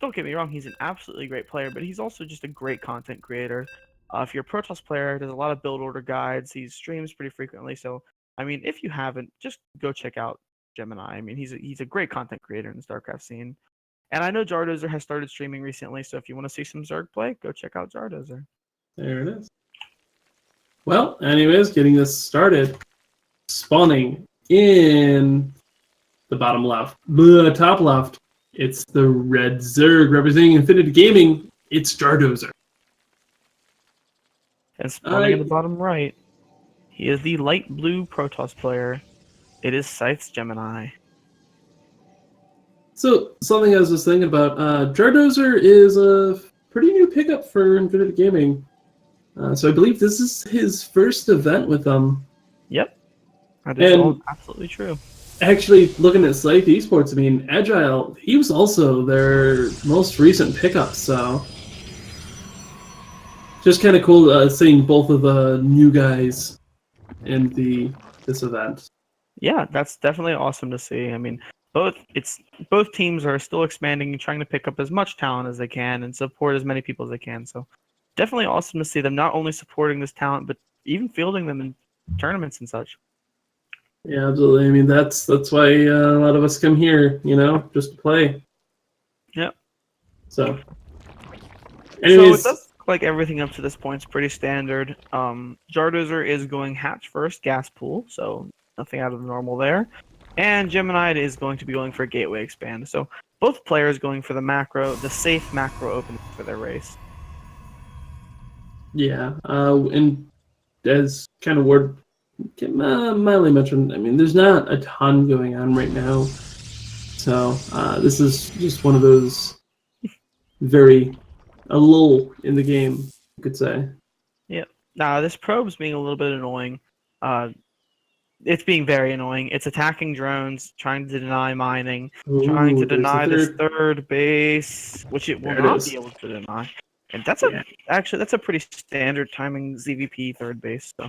don't get me wrong, he's an absolutely great player, but he's also just a great content creator. If you're a Protoss player, there's a lot of build order guides. He streams pretty frequently, so I mean, if you haven't, just go check out Gemini. I mean, he's a great content creator in the StarCraft scene. And I know Jardozer has started streaming recently, so if you want to see some Zerg play, go check out Jardozer. There it is. Well, anyways, getting this started. Spawning in the bottom left, the top left. It's the red Zerg representing Infinity Gaming. It's Jardozer. And spawning in the bottom right, he is the light blue Protoss player. It is Scythe's Gemini. So, something I was just thinking about, Jardozer is a pretty new pickup for Infinity Gaming. So I believe this is his first event with them. Yep. That is all absolutely true. Actually, looking at Scythe Esports, I mean, Agile, he was also their most recent pickup, so just kind of cool seeing both of the new guys in this event. Yeah, that's definitely awesome to see. I mean, both teams are still expanding and trying to pick up as much talent as they can and support as many people as they can. So definitely awesome to see them not only supporting this talent, but even fielding them in tournaments and such. Yeah, absolutely. I mean, that's why a lot of us come here, just to play. Yep. So, anyways, so it does look like everything up to this point is pretty standard. Jardozer is going hatch first, gas pool, so nothing out of the normal there. And Gemini is going to be going for a gateway expand. So both players going for the safe macro opening for their race. Yeah, and as kind of Ward mildly mentioned, I mean, there's not a ton going on right now. So this is just one of those a lull in the game, you could say. Yep. Now this probe's being a little bit annoying. It's being very annoying. It's attacking drones, trying to deny mining, trying to Ooh, there's the deny this third. third base, which it will There it not is. be able to deny. And that's Yeah. that's a pretty standard timing ZVP third base. So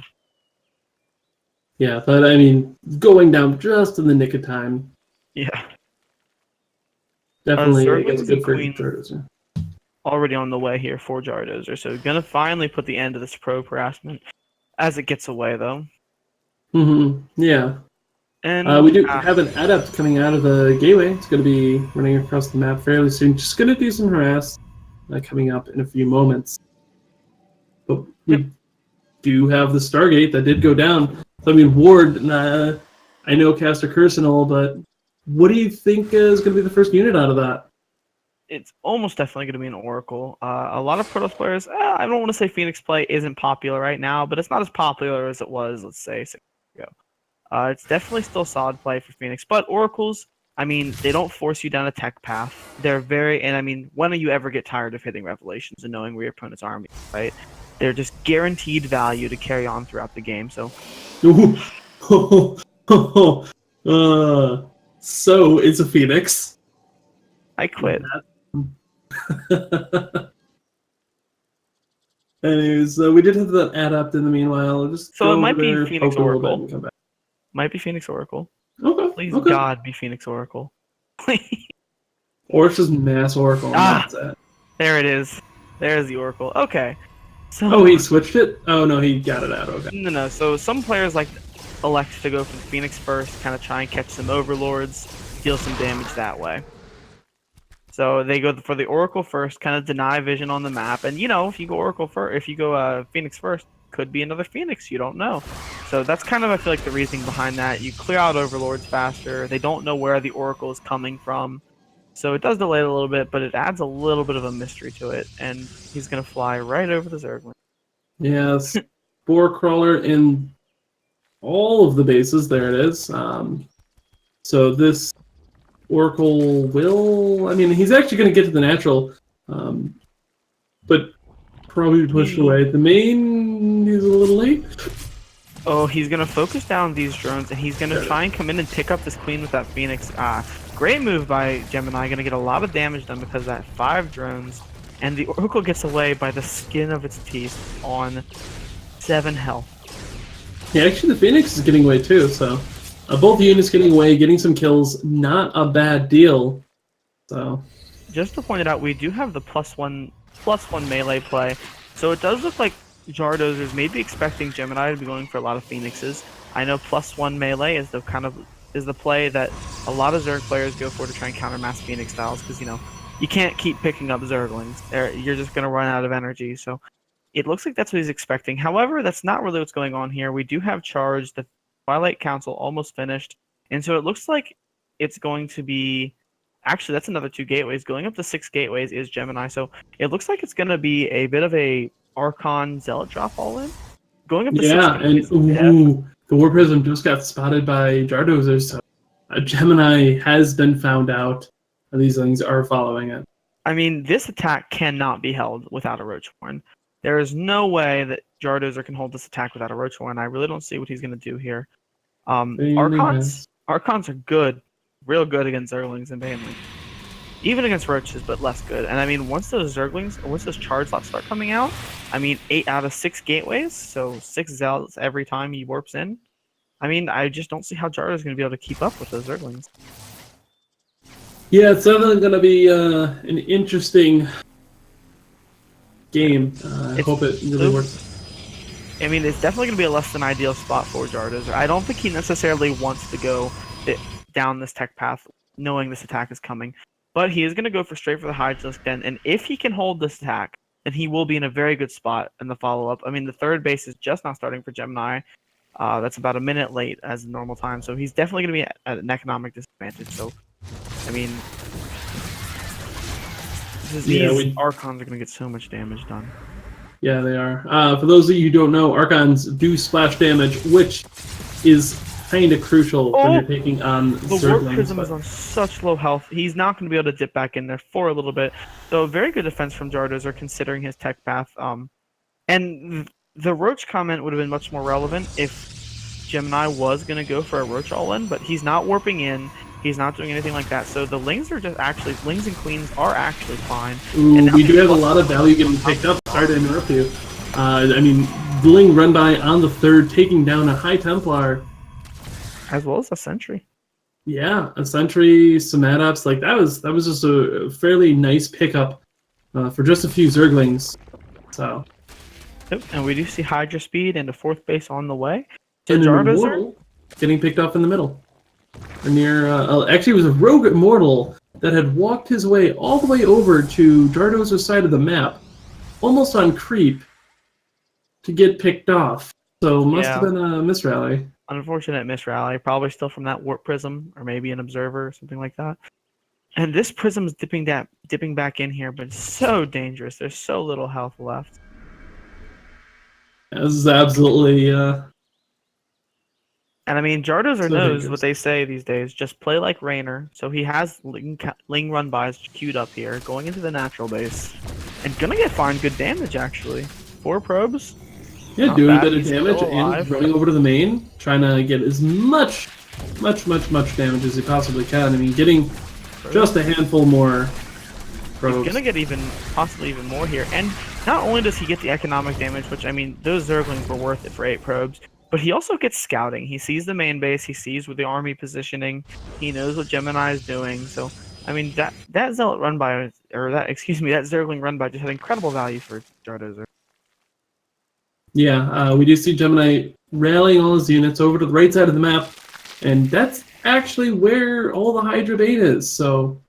Yeah, but I mean, going down just in the nick of time. yeah, Definitely, I guess, Zerglings and good for Queen Jardozer. already on the way here for Jardozer. So gonna finally put the end to this probe harassment as it gets away though. Yeah. And We do have an adept coming out of the gateway. It's going to be running across the map fairly soon. Just going to do some harass coming up in a few moments. But we do have the Stargate that did go down. So, I mean, Ward, I know Caster Curse and all, but what do you think is going to be the first unit out of that? it's almost definitely going to be an Oracle. A lot of Protoss players, I don't want to say Phoenix play isn't popular right now, but it's not as popular as it was, let's say, 6 years ago. It's definitely still solid play for Phoenix, but Oracles, I mean, they don't force you down a tech path. They're and I mean, when do you ever get tired of hitting Revelations and knowing where your opponent's army is, right? They're just guaranteed value to carry on throughout the game, so... So it's a Phoenix. I quit. Anyways, we did have that adept in the meanwhile. Just So go it might over be there, Phoenix poke a little bit, Oracle. and come back. Might be Phoenix Oracle. Okay. Please, okay. God, be Phoenix Oracle. Or it's just Mass Oracle. And that's it. There it is. There's the Oracle. Okay. So, Oh, he switched it? Oh, no, he got it out. Okay. No. So some players elect to go for the Phoenix first, kind of try and catch some Overlords, deal some damage that way. So they go for the Oracle first, kind of deny vision on the map, and if you go Phoenix first, could be another Phoenix. You don't know. So that's kind of, I feel like, the reasoning behind that. You clear out Overlords faster. They don't know where the Oracle is coming from. So it does delay it a little bit, but it adds a little bit of a mystery to it, and he's going to fly right over the Zergling. Yes. Boar Crawler in all of the bases. There it is. So this Oracle will... I mean, he's actually going to get to the natural, but probably pushed away. The main is a little late. Oh, he's going to focus down these drones, and he's going to try and come in and pick up this Queen with that Phoenix. Great move by Gemini. Going to get a lot of damage done because of that 5 drones. And the Oracle gets away by the skin of its teeth on 7 health. Yeah, actually the Phoenix is getting away too, so both units getting away, getting some kills, not a bad deal. So just to point it out, we do have the +1 melee play. So it does look like Jardozer's maybe expecting Gemini to be going for a lot of Phoenixes. I know +1 melee is the play that a lot of Zerg players go for to try and counter mass Phoenix styles, because you can't keep picking up Zerglings. You're just gonna run out of energy. So it looks like that's what he's expecting. However, that's not really what's going on here. We do have charge. The Twilight Council almost finished, and so it looks like it's going to be... Actually, that's another 2 gateways. Going up to 6 gateways is Gemini, so it looks like it's going to be a bit of a Archon Zealot drop all in. Going up to 6 gateways. And the War Prism just got spotted by Jardozer, so Gemini has been found out, and these things are following it. I mean, this attack cannot be held without a Roach Horn. There is no way that Jardozer can hold this attack without a Roach Horn. I really don't see what he's going to do here. Archons are good, real good against Zerglings and Banelings. Even against Roaches, but less good. And I mean, once those charge slots start coming out, I mean, 8 out of 6 gateways, so 6 Zealots every time he warps in. I mean, I just don't see how Jardozer's going to be able to keep up with those Zerglings. Yeah, it's definitely going to be an interesting game. I hope it really works. I mean, it's definitely going to be a less than ideal spot for Jardozer. I don't think he necessarily wants to go down this tech path knowing this attack is coming. But he is going to go straight for the Hydralisk Den, and if he can hold this attack, then he will be in a very good spot in the follow-up. I mean, the third base is just now starting for Gemini. That's about a minute late as normal time, so he's definitely going to be at an economic disadvantage. So, I mean, these Archons are going to get so much damage done. Yeah, they are. For those of you who don't know, Archons do splash damage, which is kind of crucial when Oh! you're taking on The Warp Zerglings. Prism But is on such low health. He's not going to be able to dip back in there for a little bit. So very good defense from Jardozer considering his tech path. And the Roach comment would have been much more relevant if Gemini was going to go for a Roach all-in, but he's not warping in. He's not doing anything like that. So the Lings are just actually, Lings and Queens are actually fine. ooh, we do have a lot of value getting picked up. Sorry to interrupt you. I mean, Ling run by on the 3rd, taking down a High Templar. As well as a Sentry. Yeah, a Sentry, some add-ups. Like, that was just a fairly nice pickup for just a few Zerglings. So. Yep, and we do see Hydra Speed and a 4th base on the way. So And an Jardozer Immortal getting picked off in the middle. Or near, actually, it was a Rogue Immortal that had walked his way all the way over to Jardozer's side of the map, almost on creep, to get picked off. So must have been a misrally. Unfortunate misrally, probably still from that Warp Prism, or maybe an Observer, or something like that. And this Prism's dipping back in here, but it's so dangerous. There's so little health left. This is absolutely... And I mean, Jardozer So knows dangerous. what they say these days. Just play like Raynor. So he has Ling run-bys queued up here, going into the natural base. And gonna get fine good damage, actually. 4 probes. Yeah, Not doing a bad, bit of he's damage still and alive. running over to the main, trying to get as much damage as he possibly can. I mean, getting just a handful more probes. He's gonna get possibly even more here. And not only does he get the economic damage, which, I mean, those Zerglings were worth it for 8 probes, but he also gets scouting. He sees the main base, he sees with the army positioning, he knows what Gemini is doing. So, I mean, that Zealot run by, or that Zergling run by just had incredible value for Jardozer. Yeah, we do see Gemini rallying all his units over to the right side of the map, and that's actually where all the Hydra bait is. So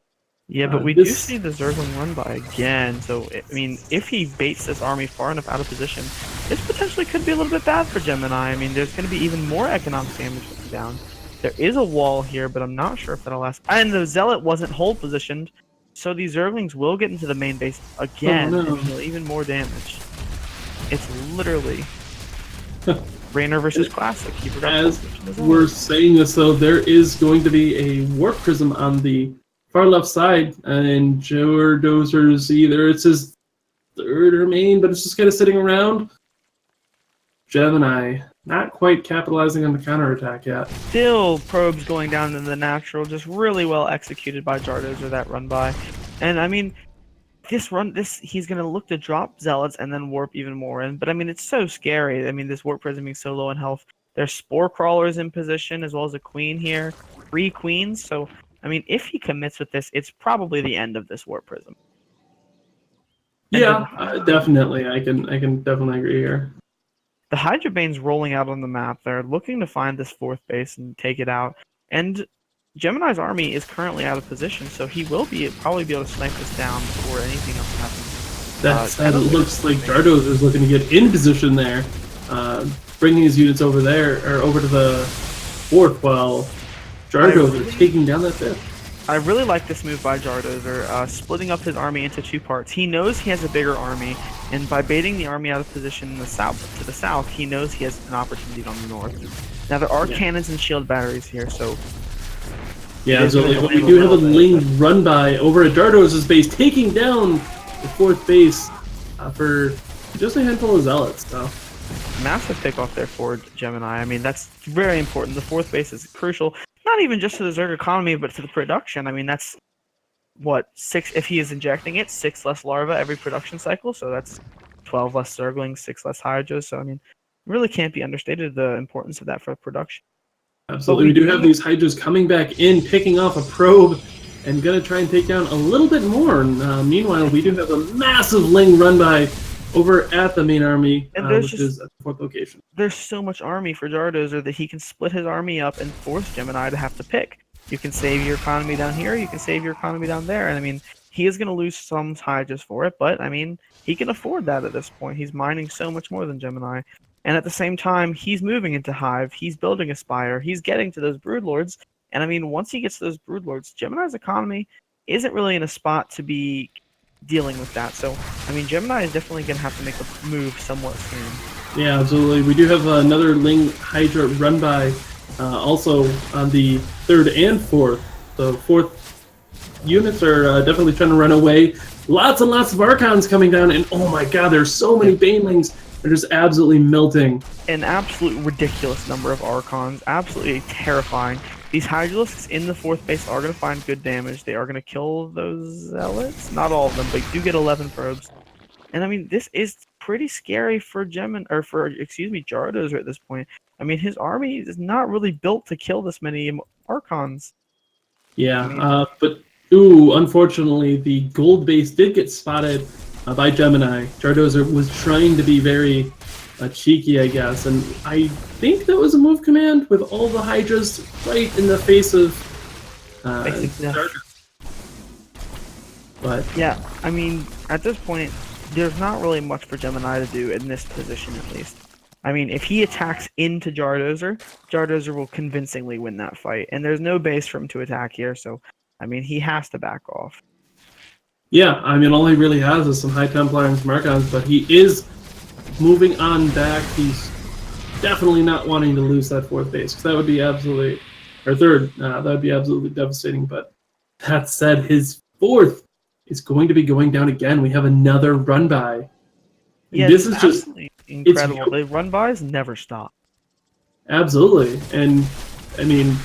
Yeah, but we do see the Zergling run by again. So, I mean, if he baits this army far enough out of position, this potentially could be a little bit bad for Gemini. I mean, there's going to be even more economic damage coming down. There is a wall here, but I'm not sure if that'll last. And the Zealot wasn't hold positioned, so these Zerglings will get into the main base again and deal even more damage. It's literally Raynor versus Classic. You forgot as we're saying this, though, there is going to be a Warp Prism on the far left side, and Jardozer's either it's his 3rd or main, but it's just kind of sitting around. Gemini not quite capitalizing on the counterattack yet. Still probes going down in the natural, just really well executed by Jardozer, that run by. And I mean, he's gonna look to drop Zealots and then warp even more in. But I mean, it's so scary. I mean, this Warp Prism being so low in health. There's Spore Crawlers in position, as well as a Queen here. 3 Queens, so I mean, if he commits with this, it's probably the end of this Warp Prism. Yeah, definitely. I can definitely agree here. The Hydra Bane's rolling out on the map. They're looking to find this 4th base and take it out. And Gemini's army is currently out of position, so he will probably be able to snipe this down before anything else happens. That said, it looks like Jardozer's looking to get in position there, bringing his units over there, or over to the 4th, while Jardozer taking down that 5th. I really like this move by Jardozer, splitting up his army into 2 parts. He knows he has a bigger army, and by baiting the army out of position in the south, he knows he has an opportunity on the north. Now there are cannons and shield batteries here, so yeah, absolutely. But we do have a Ling run by over at Jardozer's base, taking down the 4th base for just a handful of Zealots. So massive pickoff there for Gemini. I mean, that's very important. The 4th base is crucial. Not even just to the Zerg economy, but to the production. I mean, that's, what, 6, if he is injecting it, 6 less larvae every production cycle, so that's 12 less Zerglings, 6 less Hydras, so I mean, really can't be understated the importance of that for production. Absolutely, we do have these Hydras coming back in, picking off a probe, and gonna try and take down a little bit more. Meanwhile, we do have a massive Ling run by over at the main army, which is at the 4th location. There's so much army for Jardozer that he can split his army up and force Gemini to have to pick. You can save your economy down here, you can save your economy down there, and I mean, he is going to lose some Hydras for it, but I mean, he can afford that at this point. He's mining so much more than Gemini. And at the same time, he's moving into Hive, he's building a Spire, he's getting to those Broodlords, and I mean, once he gets to those Broodlords, Gemini's economy isn't really in a spot to be dealing with that. So, I mean, Gemini is definitely going to have to make a move somewhat soon. Yeah, absolutely. We do have another Ling Hydra run by Also on the third and fourth. The fourth units are definitely trying to run away. Lots and lots of Archons coming down, and oh my god, there's so many Banelings. They're just absolutely melting. An absolute ridiculous number of Archons, absolutely terrifying. These Hydralisks in the fourth base are going to find good damage. They are going to kill those Zealots. Not all of them, but you do get 11 probes. And I mean, this is pretty scary for Jardozer at this point. I mean, his army is not really built to kill this many Archons. Yeah, but unfortunately, the gold base did get spotted by Gemini. Jardozer was trying to be very cheeky, I guess, and I think that was a move command with all the Hydras right in the face of Jardozer. But yeah, I mean, at this point, there's not really much for Gemini to do in this position, at least. I mean, if he attacks into Jardozer, Jardozer will convincingly win that fight, and there's no base for him to attack here, so, I mean, he has to back off. Yeah, I mean, all he really has is some High Templar and some Archons, but he is moving on back. He's definitely not wanting to lose that fourth base, because that would be absolutely, or third, that would be absolutely devastating, but that said, his fourth is going to be going down again. We have another run by. Yeah, this is just incredible. The run bys never stop. Absolutely, and I mean,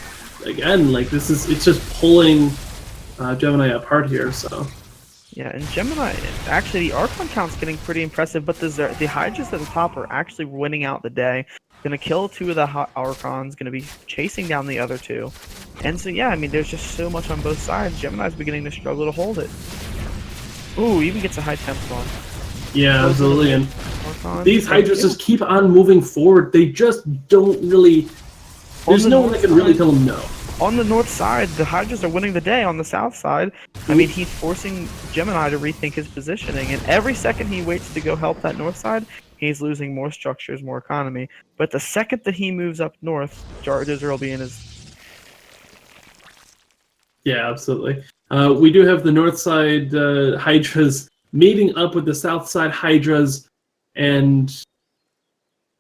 again, like it's just pulling Gemini apart here. So yeah, and Gemini, actually, the Archon count's getting pretty impressive, but the Hydras at the top are actually winning out the day. Gonna kill 2 of the Archons, gonna be chasing down the other 2. And so, yeah, I mean, there's just so much on both sides. Gemini's beginning to struggle to hold it. Ooh, even gets a High Templar. yeah, absolutely. And Archon, these Hydras just keep on moving forward. They just don't really. There's no one that can really tell them no. On the north side, the Hydras are winning the day. On the south side, I mean, he's forcing Gemini to rethink his positioning, and every second he waits to go help that north side, he's losing more structures, more economy. But the second that he moves up north, Jardozer will be in his... Yeah, absolutely. We do have the north side Hydras meeting up with the south side Hydras, and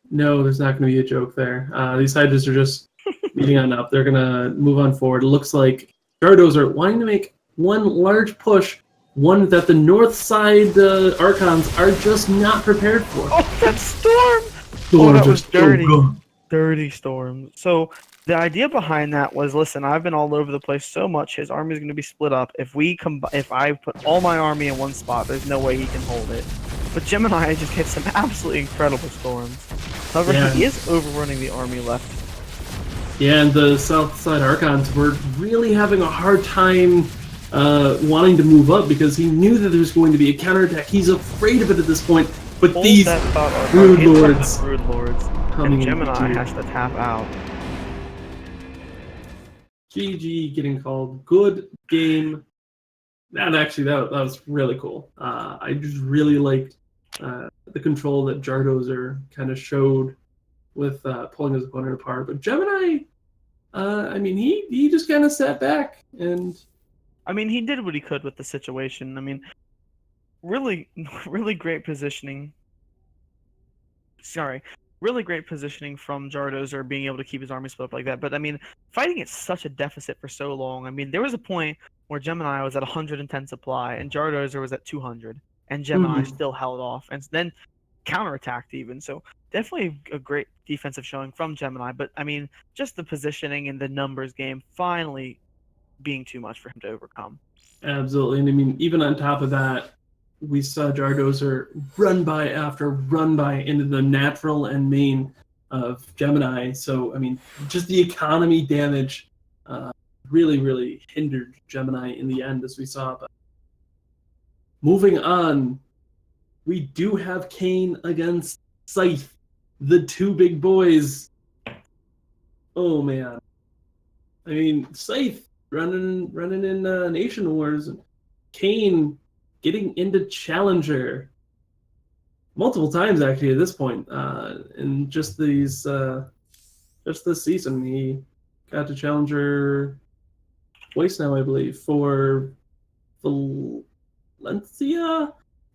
no, there's not going to be a joke there. These Hydras are just meeting on up. They're going to move on forward. It looks like Jardozer wanting to make one large push, one that the north side Archons are just not prepared for. Oh, that storm! Oh, that was dirty. Dirty storm. So the idea behind that was, listen, I've been all over the place so much. His army is going to be split up. If I put all my army in one spot, there's no way he can hold it. But Gemini just hit some absolutely incredible storms. However, he is overrunning the army left. Yeah, and the south side Archons were really having a hard time wanting to move up because he knew that there was going to be a counterattack. He's afraid of it at this point. But these Brood Lords and Gemini has to tap out. GG getting called. Good game. That was really cool. I just really liked the control that Jardozer kind of showed with pulling his opponent apart. But Gemini, I mean, he just kind of sat back and... I mean, he did what he could with the situation. I mean, really great positioning. Really great positioning from Jardozer, being able to keep his army split up like that. But I mean, fighting at such a deficit for so long. I mean, there was a point where Gemini was at 110 supply and Jardozer was at 200, and Gemini still held off and then counterattacked even. So definitely a great defensive showing from Gemini. But I mean, just the positioning and the numbers game finally being too much for him to overcome. Absolutely, and I mean, even on top of that, we saw Jardozer run by after run by into the natural and main of Gemini. So, I mean, just the economy damage really hindered Gemini in the end, as we saw. But moving on, we do have Kane against Scythe, the two big boys. Oh, man. I mean, Scythe running in Nation Wars. Kane getting into Challenger multiple times actually at this point. In just this season, he got to Challenger twice now, I believe, for Valencia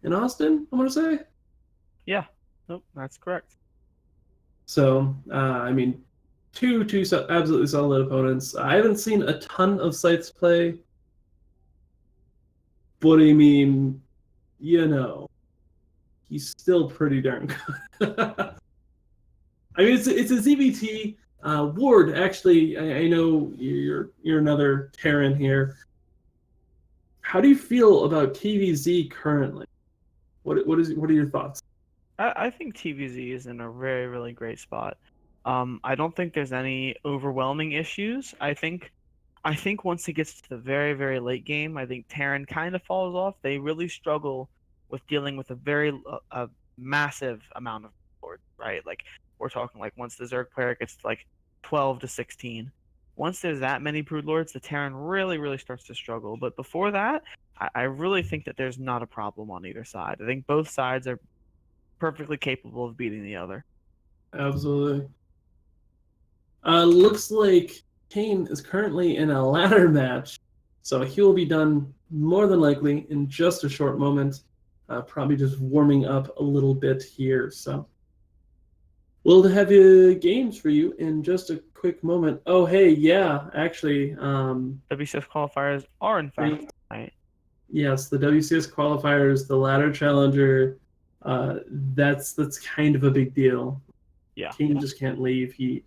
in Austin, I want to say. Yeah, nope, that's correct. So, I mean, two absolutely solid opponents. I haven't seen a ton of Scythes play, but I mean, he's still pretty darn good. I mean, it's a ZBT. Ward, actually, I know you're another Terran here. How do you feel about TVZ currently? What are your thoughts? I think TVZ is in a very, really great spot. I don't think there's any overwhelming issues. I think once it gets to the very, very late game, I think Terran kind of falls off. They really struggle with dealing with a massive amount of board, right? Like we're talking like once the Zerg player gets to like 12 to 16. Once there's that many Brood Lords, the Terran really, really starts to struggle. But before that, I really think that there's not a problem on either side. I think both sides are perfectly capable of beating the other. Absolutely. Looks like Kane is currently in a ladder match, so he will be done more than likely in just a short moment. Probably just warming up a little bit here. So we'll have games for you in just a quick moment. Oh, hey, yeah, actually. WCS qualifiers are in fact tonight. Yes, the WCS qualifiers, the ladder challenger. That's kind of a big deal. Yeah. Kane just can't leave. He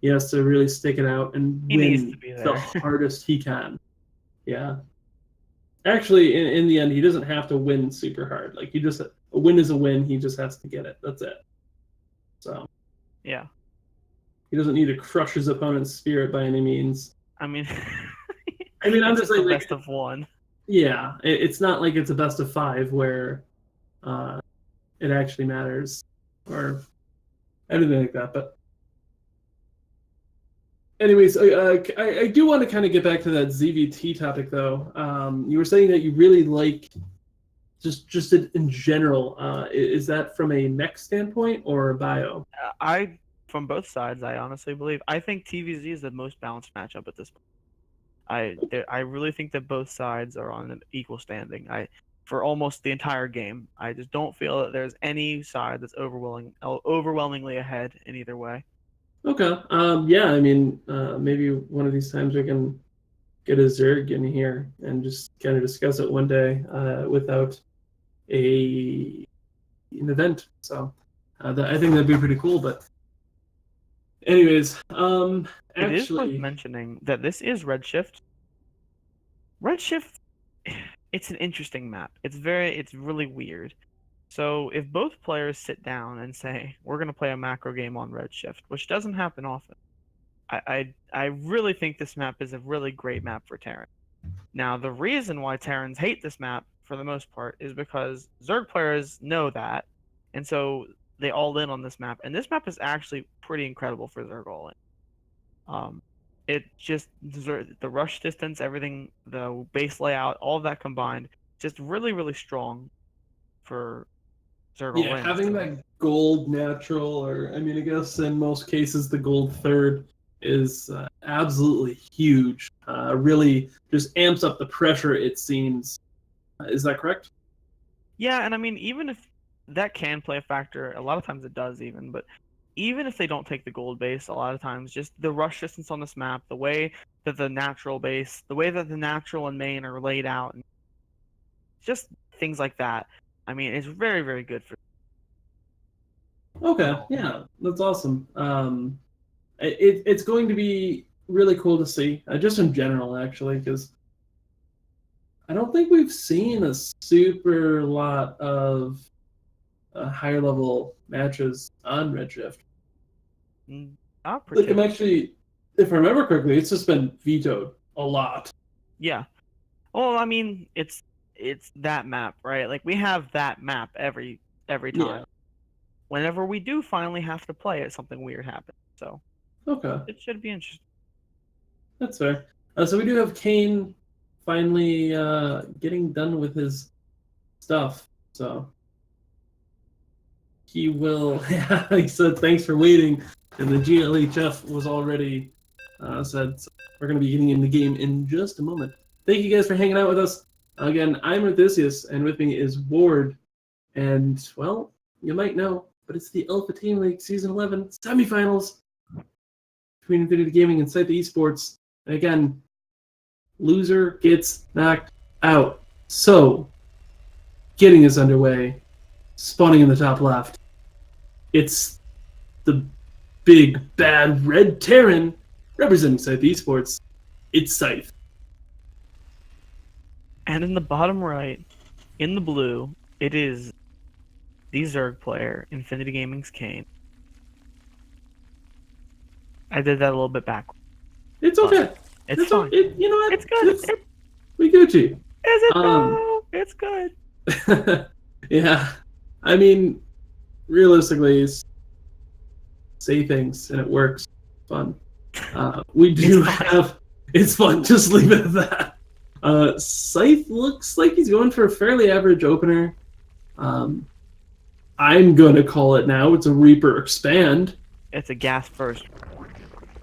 has to really stick it out and He needs win to be there. the hardest he can. Yeah. Actually, in the end, he doesn't have to win super hard. Like a win is a win. He just has to get it. That's it. So. Yeah. He doesn't need to crush his opponent's spirit by any means. I mean, I'm just like best of one. Yeah, it's not like it's a best of 5 where it actually matters or anything like that. But anyways, I do want to kind of get back to that ZVT topic, though. You were saying that you really like just in general. Is that from a mech standpoint or a bio? From both sides, I honestly believe. I think TVZ is the most balanced matchup at this point. I really think that both sides are on an equal standing. For almost the entire game, I just don't feel that there's any side that's overwhelmingly ahead in either way. Okay. Yeah. I mean, maybe one of these times we can get a Zerg in here and just kind of discuss it one day without an event. So I think that'd be pretty cool. But anyways, it is worth mentioning that this is Redshift. Redshift, it's an interesting map. It's really weird. So if both players sit down and say, we're going to play a macro game on Redshift, which doesn't happen often, I really think this map is a really great map for Terran. Now, the reason why Terrans hate this map, for the most part, is because Zerg players know that, and so they all in on this map. And this map is actually pretty incredible for Zerg all in. It just, the rush distance, everything, the base layout, all of that combined, just really, really strong for Zerg all in. Having that gold natural, or I mean, I guess in most cases the gold third is absolutely huge. Really just amps up the pressure, it seems. Is that correct? Yeah, and I mean, even if that can play a factor, a lot of times it does even, but even if they don't take the gold base, a lot of times just the rush distance on this map, the way that the natural and main are laid out, and just things like that. I mean, it's very, very good for. Okay, yeah, that's awesome. It's going to be really cool to see, just in general, actually, because I don't think we've seen a super lot of higher level matches on Redshift. Not particularly. Like, actually, if I remember correctly, it's just been vetoed a lot. Yeah. Well, I mean, it's that map, right? Like we have that map every time. Yeah. Whenever we do finally have to play it, something weird happens. So okay, it should be interesting. That's fair. So we do have Kane finally getting done with his stuff. So he will. He said, "Thanks for waiting," and the GLHF was already said, so we're going to be getting in the game in just a moment. Thank you guys for hanging out with us. Again, I'm Arthisios, and with me is Ward. And, well, you might know, but it's the Alpha Team League Season 11 semifinals. between Infinity Gaming and Scythe Esports. And again, loser gets knocked out. So, getting us underway, spawning in the top left, it's the big bad red Terran representing Scythe Esports. It's Scythe. And in the bottom right, in the blue, it is the Zerg player, Infinity Gaming's Kane. I did that a little bit backwards. It's okay. It's fine. You know what? It's good. We Gucci. Is it though? It's good. Yeah. I mean, realistically, say things and it works. Fun. We do have. It's fun. Just leave it at that. Scythe looks like he's going for a fairly average opener. I'm going to call it now. It's a Reaper Expand. It's a gas first.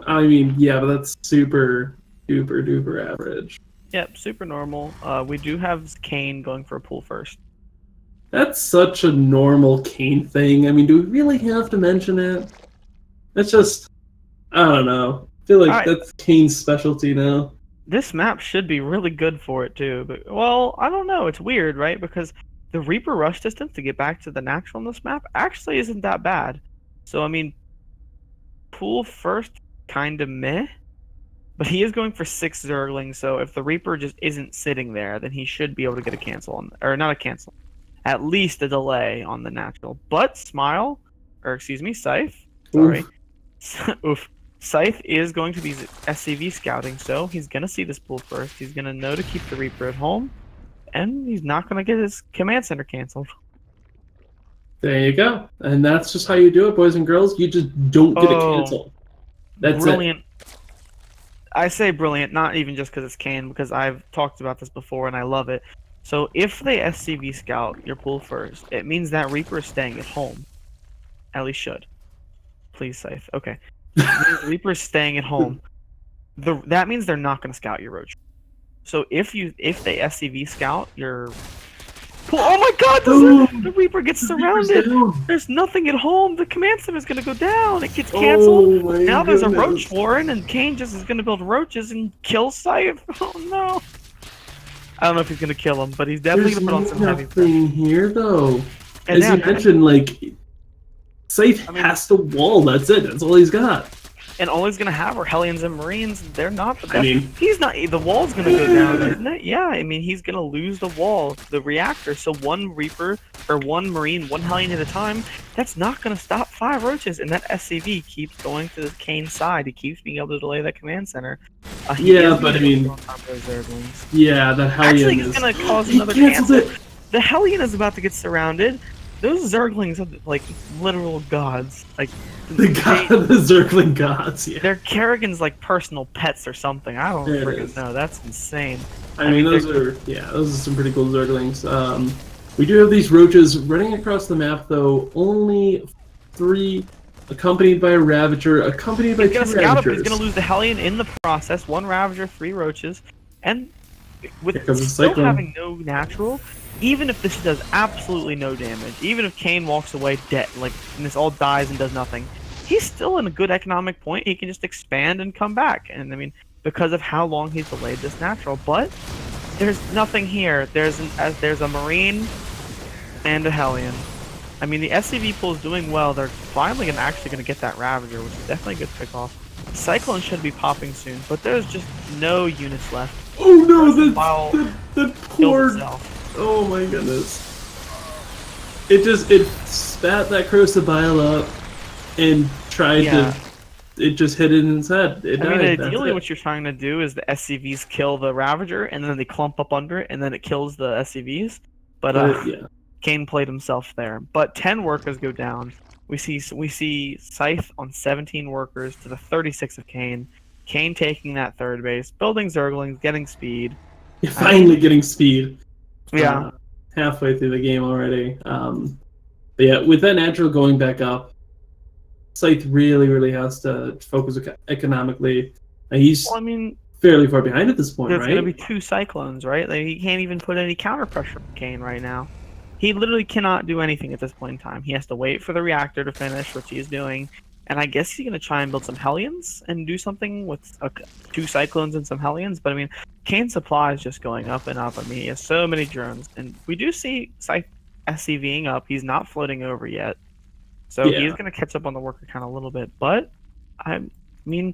I mean, yeah, but that's super duper average. Yep, super normal. We do have Kane going for a pull first. That's such a normal Kane thing. I mean, do we really have to mention it? That's just, I don't know. I feel like that's Kane's specialty now. This map should be really good for it too, but well, I don't know. It's weird, right? Because the Reaper rush distance to get back to the natural on this map actually isn't that bad. So I mean, pull first, kind of meh. But he is going for 6 Zerglings, so if the Reaper just isn't sitting there, then he should be able to get a cancel on, or not a cancel, at least a delay on the natural. But Scythe, sorry. Oof. Scythe is going to be SCV scouting, so he's going to see this pull first. He's going to know to keep the Reaper at home, and he's not going to get his command center canceled. There you go. And that's just how you do it, boys and girls. You just don't get it canceled. That's brilliant. It. I say brilliant, not even just because it's Kane, because I've talked about this before and I love it. So if they SCV scout your pull first, it means that Reaper is staying at home. At least should. Please, Scythe. Okay. Reaper is staying at home. That means they're not going to scout your roach. So if they SCV scout your... Oh my god! The Reaper gets surrounded! There's nothing at home! The command center is gonna go down! It gets canceled! Now there's a roach warren, and Kane just is gonna build roaches and kill Scythe! Oh no! I don't know if he's gonna kill him, but he's definitely gonna put on some heavy pressure. There's nothing here, though. As you mentioned, like, Scythe has to wall, that's it, that's all he's got. And all he's gonna have are Hellions and Marines. They're not the best. I mean, he's not. The wall's gonna go down, isn't it? Yeah. I mean, he's gonna lose the wall, the reactor. So one Reaper or one Marine, one Hellion at a time. That's not gonna stop 5 roaches. And that SCV keeps going to the Kane side. He keeps being able to delay that command center. Yeah, but I mean, yeah, that Hellion actually is gonna cause another cancel. The Hellion is about to get surrounded. Those Zerglings are like literal gods. Like the Zergling gods. Yeah. They're Kerrigan's like personal pets or something. I don't freaking know. That's insane. I mean, those are some pretty cool Zerglings. We do have these roaches running across the map, though. Only 3, accompanied by a Ravager, accompanied by 2 Ravagers. He's gonna lose the Hellion in the process. 1 Ravager, 3 roaches, and with still having no natural. Even if this does absolutely no damage, even if Kane walks away dead, like, and this all dies and does nothing, he's still in a good economic point. He can just expand and come back. And I mean, because of how long he's delayed this natural, but there's nothing here. There's a Marine and a Hellion. I mean, the SCV pool is doing well. They're finally actually gonna get that Ravager, which is definitely a good pick off. Cyclone should be popping soon, but there's just no units left. Oh no, the poor. Oh my goodness. It spat that Crocodile up and tried to, it just hit it in its head. It died. I mean, ideally what you're trying to do is the SCVs kill the Ravager and then they clump up under it and then it kills the SCVs. But Kane played himself there. But 10 workers go down. We see Scythe on 17 workers to the 36 of Kane. Kane taking that 3rd base, building Zerglings, getting speed. Finally getting speed. Yeah. Halfway through the game already. But yeah, with that natural going back up, Scythe really has to focus economically. He's fairly far behind at this point, there's right? There's going to be 2 Cyclones, right? Like, he can't even put any counter pressure on Kane right now. He literally cannot do anything at this point in time. He has to wait for the reactor to finish, which he is doing. And I guess he's going to try and build some Hellions and do something with 2 Cyclones and some Hellions. But I mean, Kane's supply is just going up and up. I mean, he has so many drones. And we do see Scythe SCVing up. He's not floating over yet. So he's going to catch up on the worker count a little bit. But, I mean,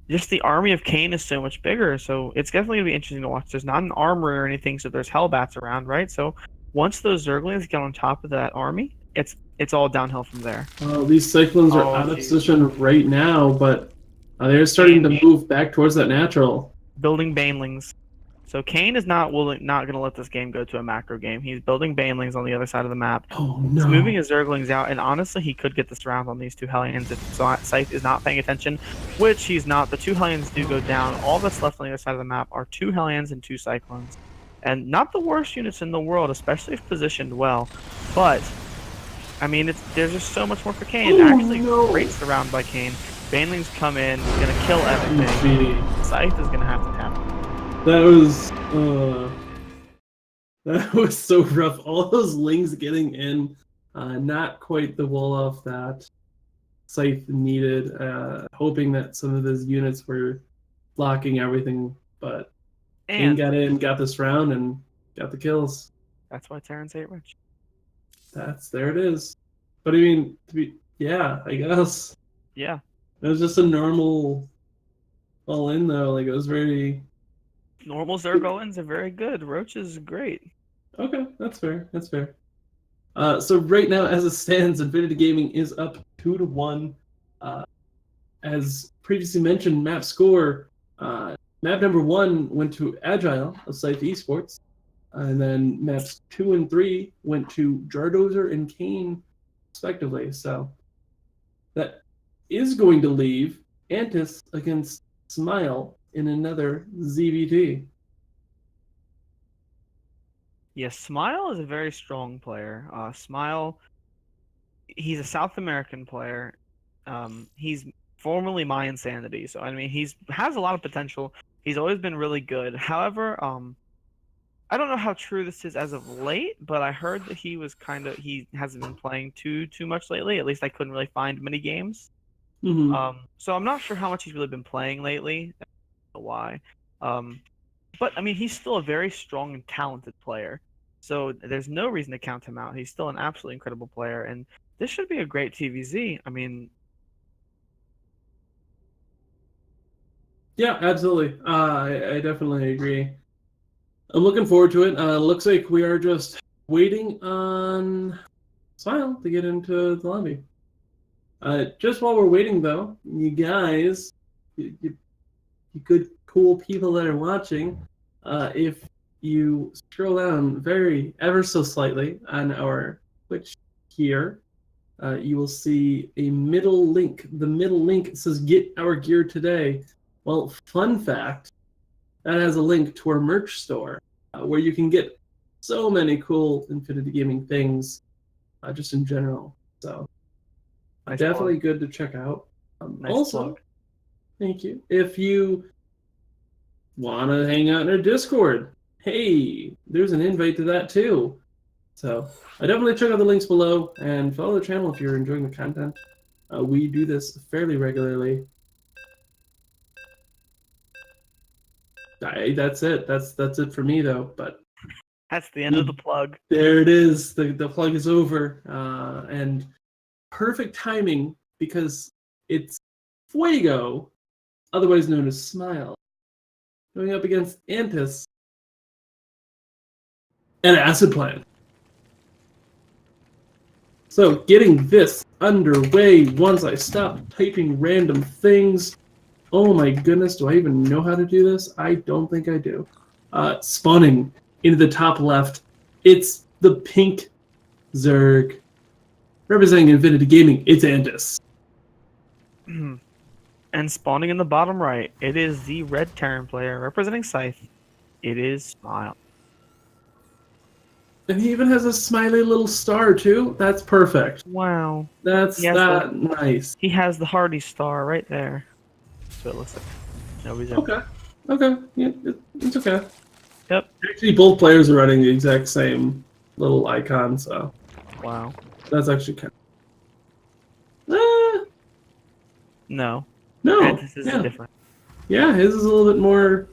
just the army of Kane is so much bigger. So it's definitely going to be interesting to watch. There's not an armory or anything, so there's Hellbats around, right? So once those Zerglings get on top of that army, it's all downhill from there. These Cyclones are out of position right now, but they're starting to move back towards that natural. Building Banelings. So Kane is not going to let this game go to a macro game. He's building Banelings on the other side of the map. Oh no! He's moving his Zerglings out, and honestly, he could get this round on these 2 Hellions if Scythe is not paying attention, which he's not. The 2 Hellions do go down. All that's left on the other side of the map are 2 Hellions and 2 Cyclones. And not the worst units in the world, especially if positioned well. But I mean, there's just so much more for Kane. Actually, great surround by Kane. Banelings come in, gonna kill everything. Scythe is gonna have to tap. That was so rough. All those lings getting in, not quite the Wolof that Scythe needed. Hoping that some of those units were blocking everything, but Kane got in, got this round, and got the kills. That's why Terrans hate Rich. There it is. But I mean, I guess. Yeah. It was just a normal all in though. Like it was very normal. Zerg-all-ins are very good. Roach is great. Okay, that's fair. So right now, as it stands, Infinity Gaming is up 2-1. As previously mentioned, map score. Map number 1 went to Agile of Scythe Esports. And then maps 2 and 3 went to Jardozer and Kane, respectively. So that is going to leave Antis against Smile in another ZVT. Yes, Smile is a very strong player. Smile, he's a South American player. He's formerly My Insanity, so I mean has a lot of potential. He's always been really good. However, I don't know how true this is as of late, but I heard that he hasn't been playing too much lately. At least I couldn't really find many games. Mm-hmm. So I'm not sure how much he's really been playing lately. I don't know why. But I mean, he's still a very strong and talented player. So there's no reason to count him out. He's still an absolutely incredible player, and this should be a great TVZ. I mean, yeah, absolutely. I definitely agree. I'm looking forward to it. Looks like we are just waiting on Smile to get into the lobby. Just while we're waiting, though, you guys, you good, cool people that are watching, if you scroll down ever so slightly on our Twitch here, you will see a middle link. The middle link says "Get Our Gear Today." Well, fun fact, that has a link to our merch store, where you can get so many cool Infinity Gaming things, just in general. So, nice definitely plug. Good to check out. Nice also, plug. Thank you. If you want to hang out in our Discord, hey, there's an invite to that too. So, I definitely check out the links below and follow the channel if you're enjoying the content. We do this fairly regularly. That's it. That's it for me though. But that's the end of the plug. There it is. The plug is over, and perfect timing because it's Fuego, otherwise known as Smile, going up against Antis and Acid Plant. So getting this underway once I stop typing random things. Oh my goodness, do I even know how to do this? I don't think I do. Spawning into the top left, it's the pink Zerg. Representing Infinity Gaming, it's Antis. And spawning in the bottom right, it is the red Terran player. Representing Scythe, it is Smile. And he even has a smiley little star too. That's perfect. Wow. That's nice. He has the Hardy star right there. So it looks like nobody's ever. Okay. Yeah, it's okay. Yep. Actually, both players are running the exact same little icon, so. Wow. That's actually kind of... No. No. Antis is Yeah. different. Yeah, his is a little bit more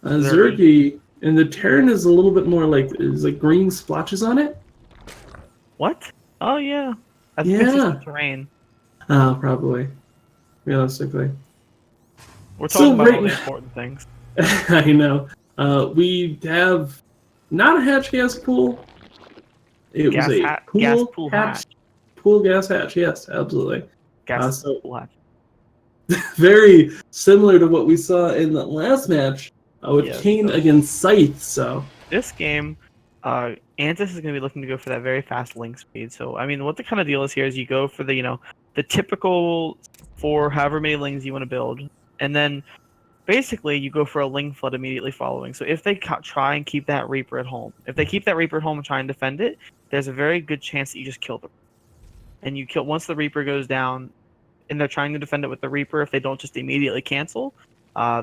Zergy, and the Terran is a little bit more like there's like green splotches on it. What? Oh yeah. I think it's just the terrain. Probably. Realistically. We're So talking about all right- the important things. I know. We have not a hatch gas pool. It Gas was a hat- pool, gas pool hatch. Pool gas hatch, yes, absolutely. Gas so- pool hatch. Very similar to what we saw in the last match with Yes, Kane so- against Scythe. So This game, Antis is going to be looking to go for that very fast link speed. So, I mean, what the kind of deal is here is you go for the, the typical for however many lings you want to build. And then basically you go for a ling flood immediately following. So if they try and keep that Reaper at home, if they keep that Reaper at home and try and defend it, there's a very good chance that you just kill them. And you kill once the Reaper goes down and they're trying to defend it with the Reaper, if they don't just immediately cancel,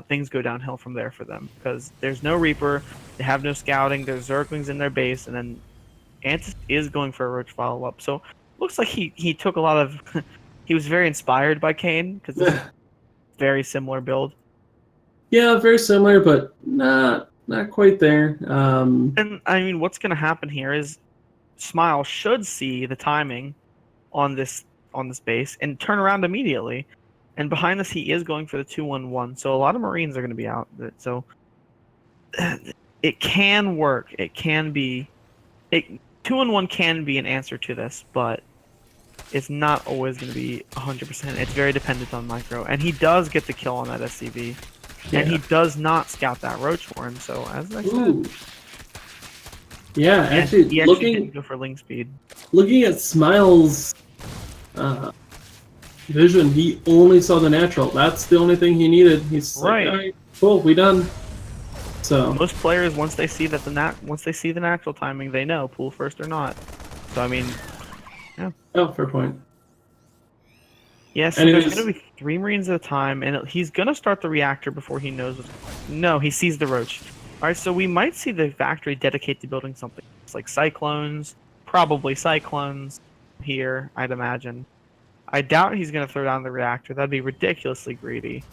things go downhill from there for them. Because there's no Reaper, they have no scouting, there's Zerglings in their base, and then Antis is going for a Roach follow-up. So looks like he took a lot of... he was very inspired by Kane, because it's a very similar build. yeah, very similar, but not quite there. And I mean, what's going to happen here is Smile should see the timing on this base and turn around immediately. And behind this, he is going for the 2-1-1. So a lot of Marines are going to be out. So it can work. It can be 2-1 can be an answer to this, but it's not always going to be 100%. It's very dependent on micro, and he does get the kill on that SCV. And he does not scout that Roach Horn, so as I said... Ooh. Yeah, actually, he didn't go for ling speed. Looking at Smile's vision, he only saw the natural. That's the only thing he needed. He's Right. like, all right, cool, we done. So Most players, once they see that once they see the natural timing, they know pool first or not. So I mean, fair point. yeah. So And there's it is- going to be 3 Marines at a time, and he's going to start the reactor before he knows. No, he sees the Roach. All right, so we might see the factory dedicate to building something. It's like Cyclones, probably Cyclones here, I'd imagine. I doubt he's going to throw down the reactor. That'd be ridiculously greedy.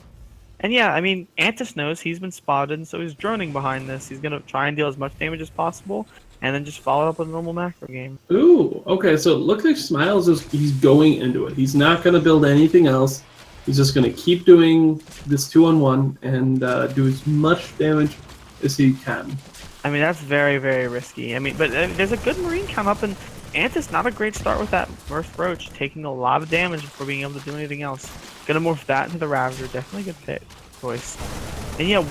And yeah, I mean, Antis knows he's been spotted, so he's droning behind this. He's going to try and deal as much damage as possible, and then just follow up with a normal macro game. Ooh, okay, so it looks like Smiles he's going into it. He's not going to build anything else. He's just going to keep doing this 2-on-1 and do as much damage as he can. I mean, that's very, very risky. I mean, but there's a good Marine count up, and Antis not a great start with that Mirth Roach, taking a lot of damage before being able to do anything else. Gonna morph that into the Ravager, definitely a good choice. And yeah,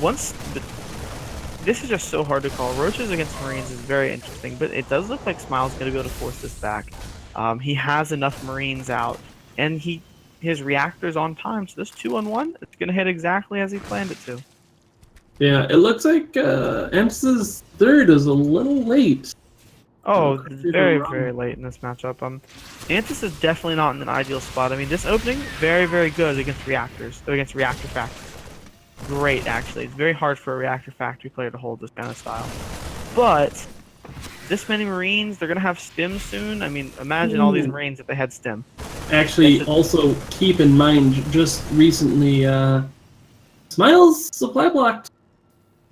this is just so hard to call. Roaches against Marines is very interesting, but it does look like Smile's gonna be able to force this back. He has enough Marines out, and his reactor's on time, so this 2-on-1, it's gonna hit exactly as he planned it to. Yeah, it looks like Ams's third is a little late. Oh, Consider very, run. very late in this matchup. Antis is definitely not in an ideal spot. I mean, this opening, very, very good against reactors, against reactor factory. Great, actually. It's very hard for a reactor factory player to hold this kind of style. But this many Marines, they're gonna have stim soon. I mean, imagine all these Marines if they had stim. Actually, also keep in mind, just recently, Smiles supply blocked.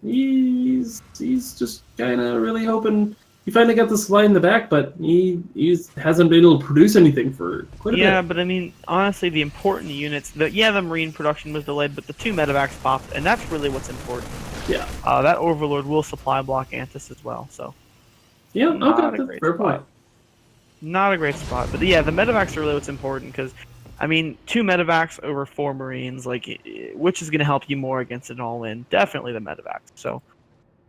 He's just kind of really hoping he finally got the supply in the back, but he hasn't been able to produce anything for quite a bit. Yeah, but I mean, honestly, the important units, the Marine production was delayed, but the 2 medevacs popped, and that's really what's important. Yeah. That Overlord will supply block Antis as well, so. Yeah, Not okay, a that's great fair spot. point. Not a great spot, but yeah, the medevacs are really what's important, because, I mean, 2 medevacs over 4 Marines, like, which is going to help you more against an all-in? Definitely the medevacs, so.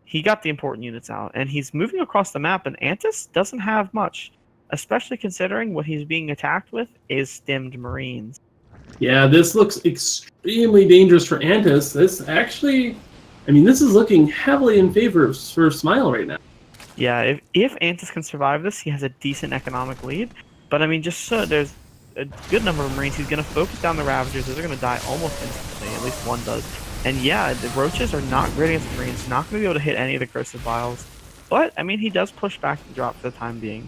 He got the important units out, and he's moving across the map, and Antis doesn't have much, especially considering what he's being attacked with is stimmed Marines. Yeah, this looks extremely dangerous for Antis. This actually, I mean, this is looking heavily in favor for Smile right now. Yeah, if Antis can survive this, he has a decent economic lead, but I mean, just so there's a good number of Marines, he's going to focus down the Ravagers, they're going to die almost instantly, at least one does. And yeah, the Roaches are not great against the Marines, not going to be able to hit any of the Cursive Vials. But, I mean, he does push back and drop for the time being.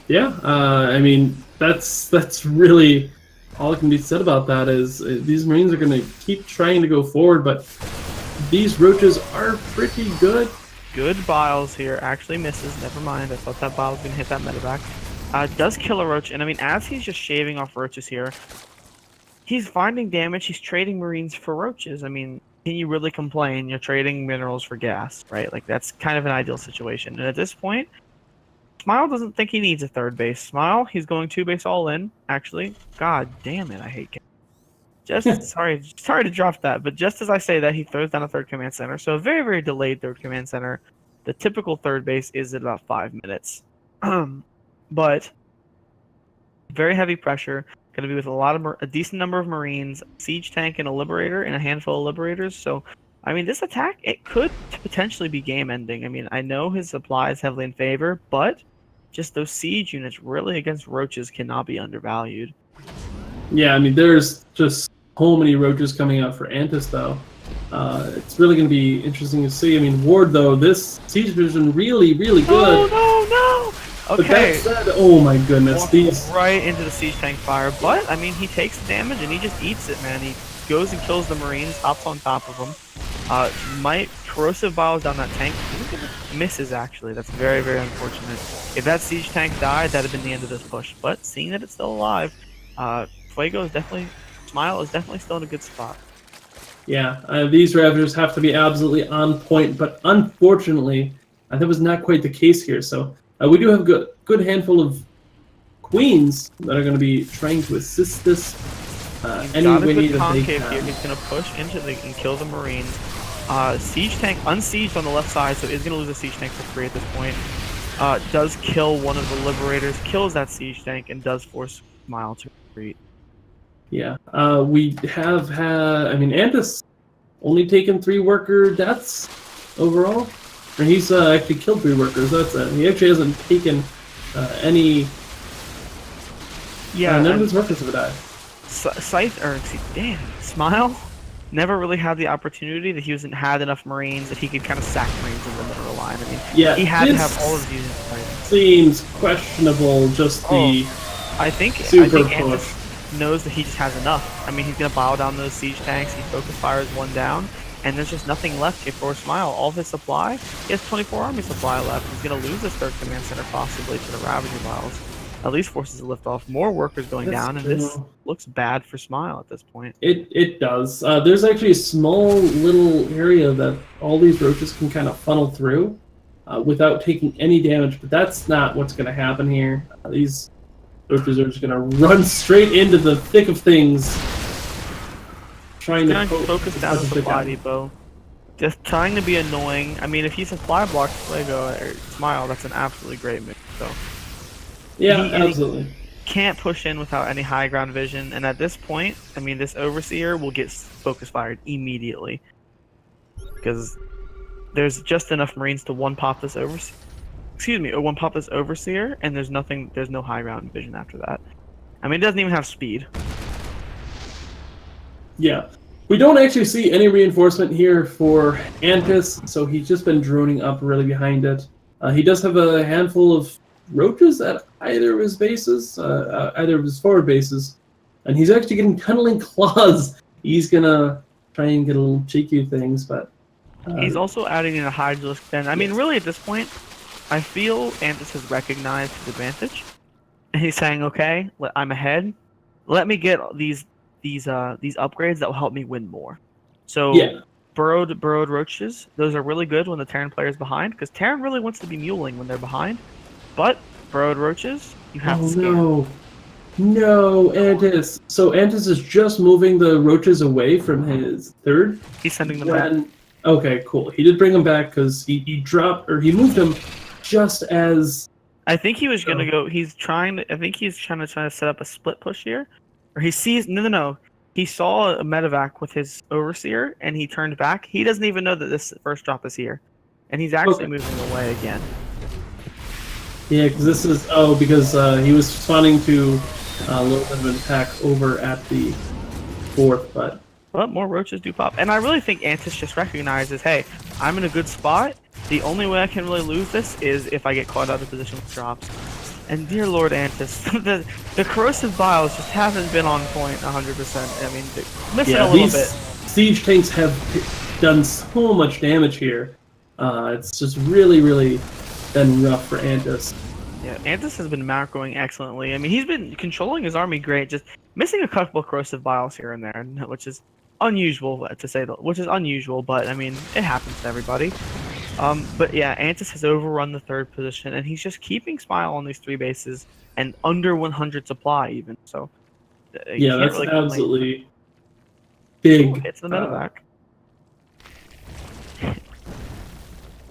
Yeah, I mean, that's really all that can be said about that is these Marines are going to keep trying to go forward, but these roaches are pretty good. Good Biles here. Actually misses. Never mind. I thought that Bile was going to hit that medevac. Does kill a roach. And I mean, as he's just shaving off roaches here, he's finding damage. He's trading Marines for roaches. I mean, can you really complain? You're trading minerals for gas, right? Like, that's kind of an ideal situation. And at this point, Smile doesn't think he needs a third base. Smile, he's going 2-base all in, actually. God damn it, I hate gas. Just sorry to drop that, but just as I say that, he throws down a third command center. So a very, very delayed third command center. The typical third base is at about 5 minutes. But very heavy pressure. Going to be with a decent number of Marines, siege tank, and a Liberator, and a handful of Liberators. So, I mean, this attack, it could potentially be game-ending. I mean, I know his supply is heavily in favor, but just those siege units really against roaches cannot be undervalued. Yeah, I mean, there's just so many roaches coming out for Arthis, though. It's really going to be interesting to see. I mean, Ward, though, this siege vision really, really good. No! Okay. But that said, oh my goodness, these right into the siege tank fire. But I mean, he takes damage and he just eats it, man. He goes and kills the Marines, hops on top of them. Might corrosive biles down that tank. Misses actually. That's very, very unfortunate. If that siege tank died, that'd have been the end of this push. But seeing that it's still alive, Fuego is definitely, Smile is definitely still in a good spot. Yeah, these Ravagers have to be absolutely on point, but unfortunately, that was not quite the case here. So we do have a good handful of Queens that are going to be trying to assist this any way that they can. Here. He's going to push into and kill the Marines. Siege tank unsieged on the left side, so is going to lose a siege tank for free at this point. Does kill one of the Liberators, kills that siege tank, and does force Smile to retreat. Yeah, we have had, I mean, Arthis only taken 3 worker deaths overall. And he's actually killed 3 workers, that's it. He actually hasn't taken any... Yeah, none of his workers have died. Scythe, damn, Smile never really had the opportunity that he hasn't had enough Marines that he could kind of sack Marines in the middle of the line. I mean, yeah, he had to have all of these units. Seems questionable, just the I think push. Knows that he just has enough. I mean, he's going to bow down those siege tanks, he focus fires one down, and there's just nothing left for Smile. All of his supply, he has 24 army supply left. He's going to lose this third command center possibly to the Ravager Biles. At least forces a lift off. More workers going down, and this looks bad for Smile at this point. It does. There's actually a small little area that all these roaches can kind of funnel through without taking any damage, but that's not what's going to happen here. These roaches are just going to run straight into the thick of things. Trying to focus down the supply depot. Just trying to be annoying. I mean, if he supply blocks Fuego or Smile, that's an absolutely great move. So yeah, absolutely. He can't push in without any high ground vision, and at this point, I mean, this Overseer will get focus fired immediately because there's just enough Marines to one-pop this Overseer. Excuse me, or one-pop this Overseer, and there's no high ground vision after that. I mean, it doesn't even have speed. Yeah. We don't actually see any reinforcement here for Arthis, so he's just been droning up really behind it. He does have a handful of roaches at either of his bases, either of his forward bases, and he's actually getting tunneling claws. He's gonna try and get a little cheeky things, but he's also adding in a Hydralisk Den. I mean, really at this point, I feel Arthis has recognized his advantage, and he's saying, "Okay, I'm ahead. Let me get these upgrades that will help me win more." So yeah. burrowed roaches, those are really good when the Terran player is behind, because Terran really wants to be muling when they're behind. But burrowed roaches, you have to scare. No, Arthis. So Arthis is just moving the roaches away from his third. He's sending them back. Okay, cool. He did bring them back because he moved them just as. I think he was gonna go. I think he's trying to set up a split push here, or he sees no. He saw a medevac with his Overseer and he turned back. He doesn't even know that this first drop is here, and he's actually moving away again. Yeah, because this is because he was responding to a little bit of an attack over at the fourth, but more roaches do pop, and I really think Arthis just recognizes, hey, I'm in a good spot. The only way I can really lose this is if I get caught out of position with drops. And dear Lord Antis, the corrosive biles just haven't been on point 100%. I mean, they're missing a little these bit. siege tanks have done so much damage here. It's just really, really been rough for Antis. Yeah, Antis has been macroing excellently. I mean, he's been controlling his army great, just missing a couple of corrosive biles here and there, which is unusual to say. Which is unusual, but I mean, it happens to everybody. But yeah, Antis has overrun the third position, and he's just keeping Smile on these 3 bases and under 100 supply even. So you Yeah, can't that's really complain. absolutely big. Hits the medevac.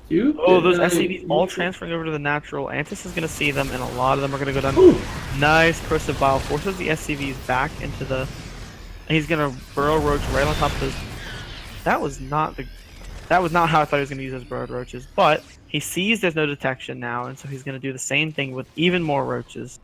Oh, Those SCVs all transferring over to the natural. Antis is going to see them, and a lot of them are going to go down. Ooh. Nice corrosive bile forces the SCVs back into the. And he's going to burrow roach right on top of his. That was not how I thought he was going to use his burrowed roaches, but he sees there's no detection now, and so he's going to do the same thing with even more roaches.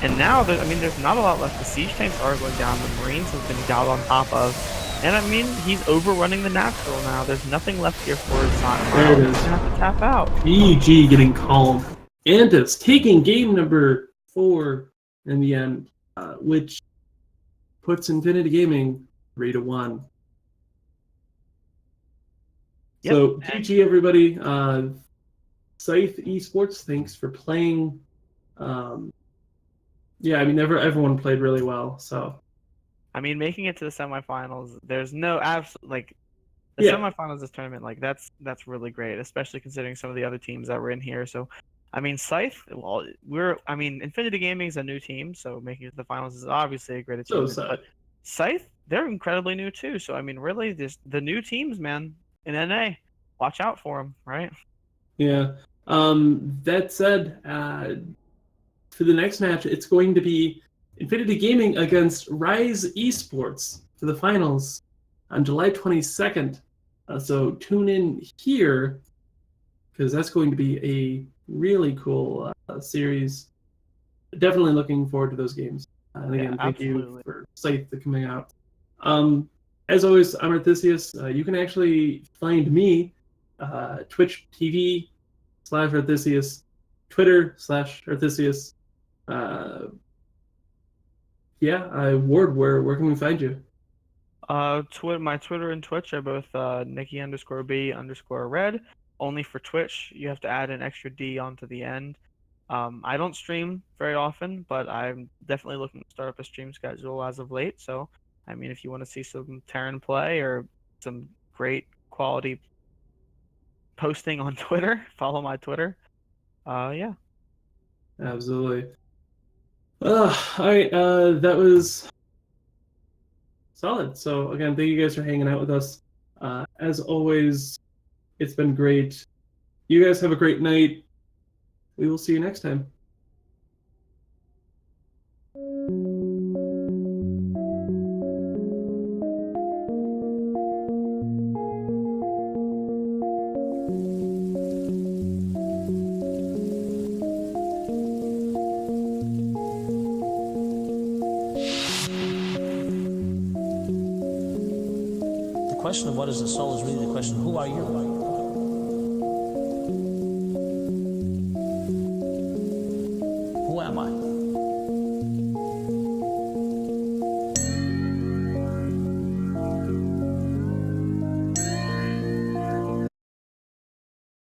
And now, there's not a lot left. The siege tanks are going down. The marines have been got on top of. And I mean, he's overrunning the natural now. There's nothing left here for his side. There it is. He's going to have to tap out. PG getting calm. Antis taking game number 4 in the end, which puts Infinity Gaming 3-1. Yep. So GG everybody. Scythe Esports, thanks for playing. Yeah, I mean everyone played really well. So I mean, making it to the semifinals, there's no the Yeah. semifinals of this tournament, like that's really great, especially considering some of the other teams that were in here. So, I mean, Scythe, well, Infinity Gaming is a new team, so making it to the finals is obviously a great achievement. But Scythe, they're incredibly new too. So, I mean, really, the new teams, man, in NA, watch out for them, right? Yeah. That said, for the next match, it's going to be Infinity Gaming against Rise Esports for the finals on July 22nd. So tune in here because that's going to be a really cool series. Definitely looking forward to those games. And again, thank you for Scythe for coming out. As always, I'm Arthisios. You can actually find me Twitch TV/Arthisios, Twitter/Arthisios. Ward, where can we find you? My Twitter and Twitch are both Nikki_B_red. Only for Twitch, you have to add an extra D onto the end. I don't stream very often, but I'm definitely looking to start up a stream schedule as of late. So, I mean, if you want to see some Terran play or some great quality posting on Twitter, follow my Twitter. Yeah. Absolutely. All right, that was solid. So again, thank you guys for hanging out with us. As always, it's been great. You guys have a great night. We will see you next time. The question of what is the soul is really the question, who are you?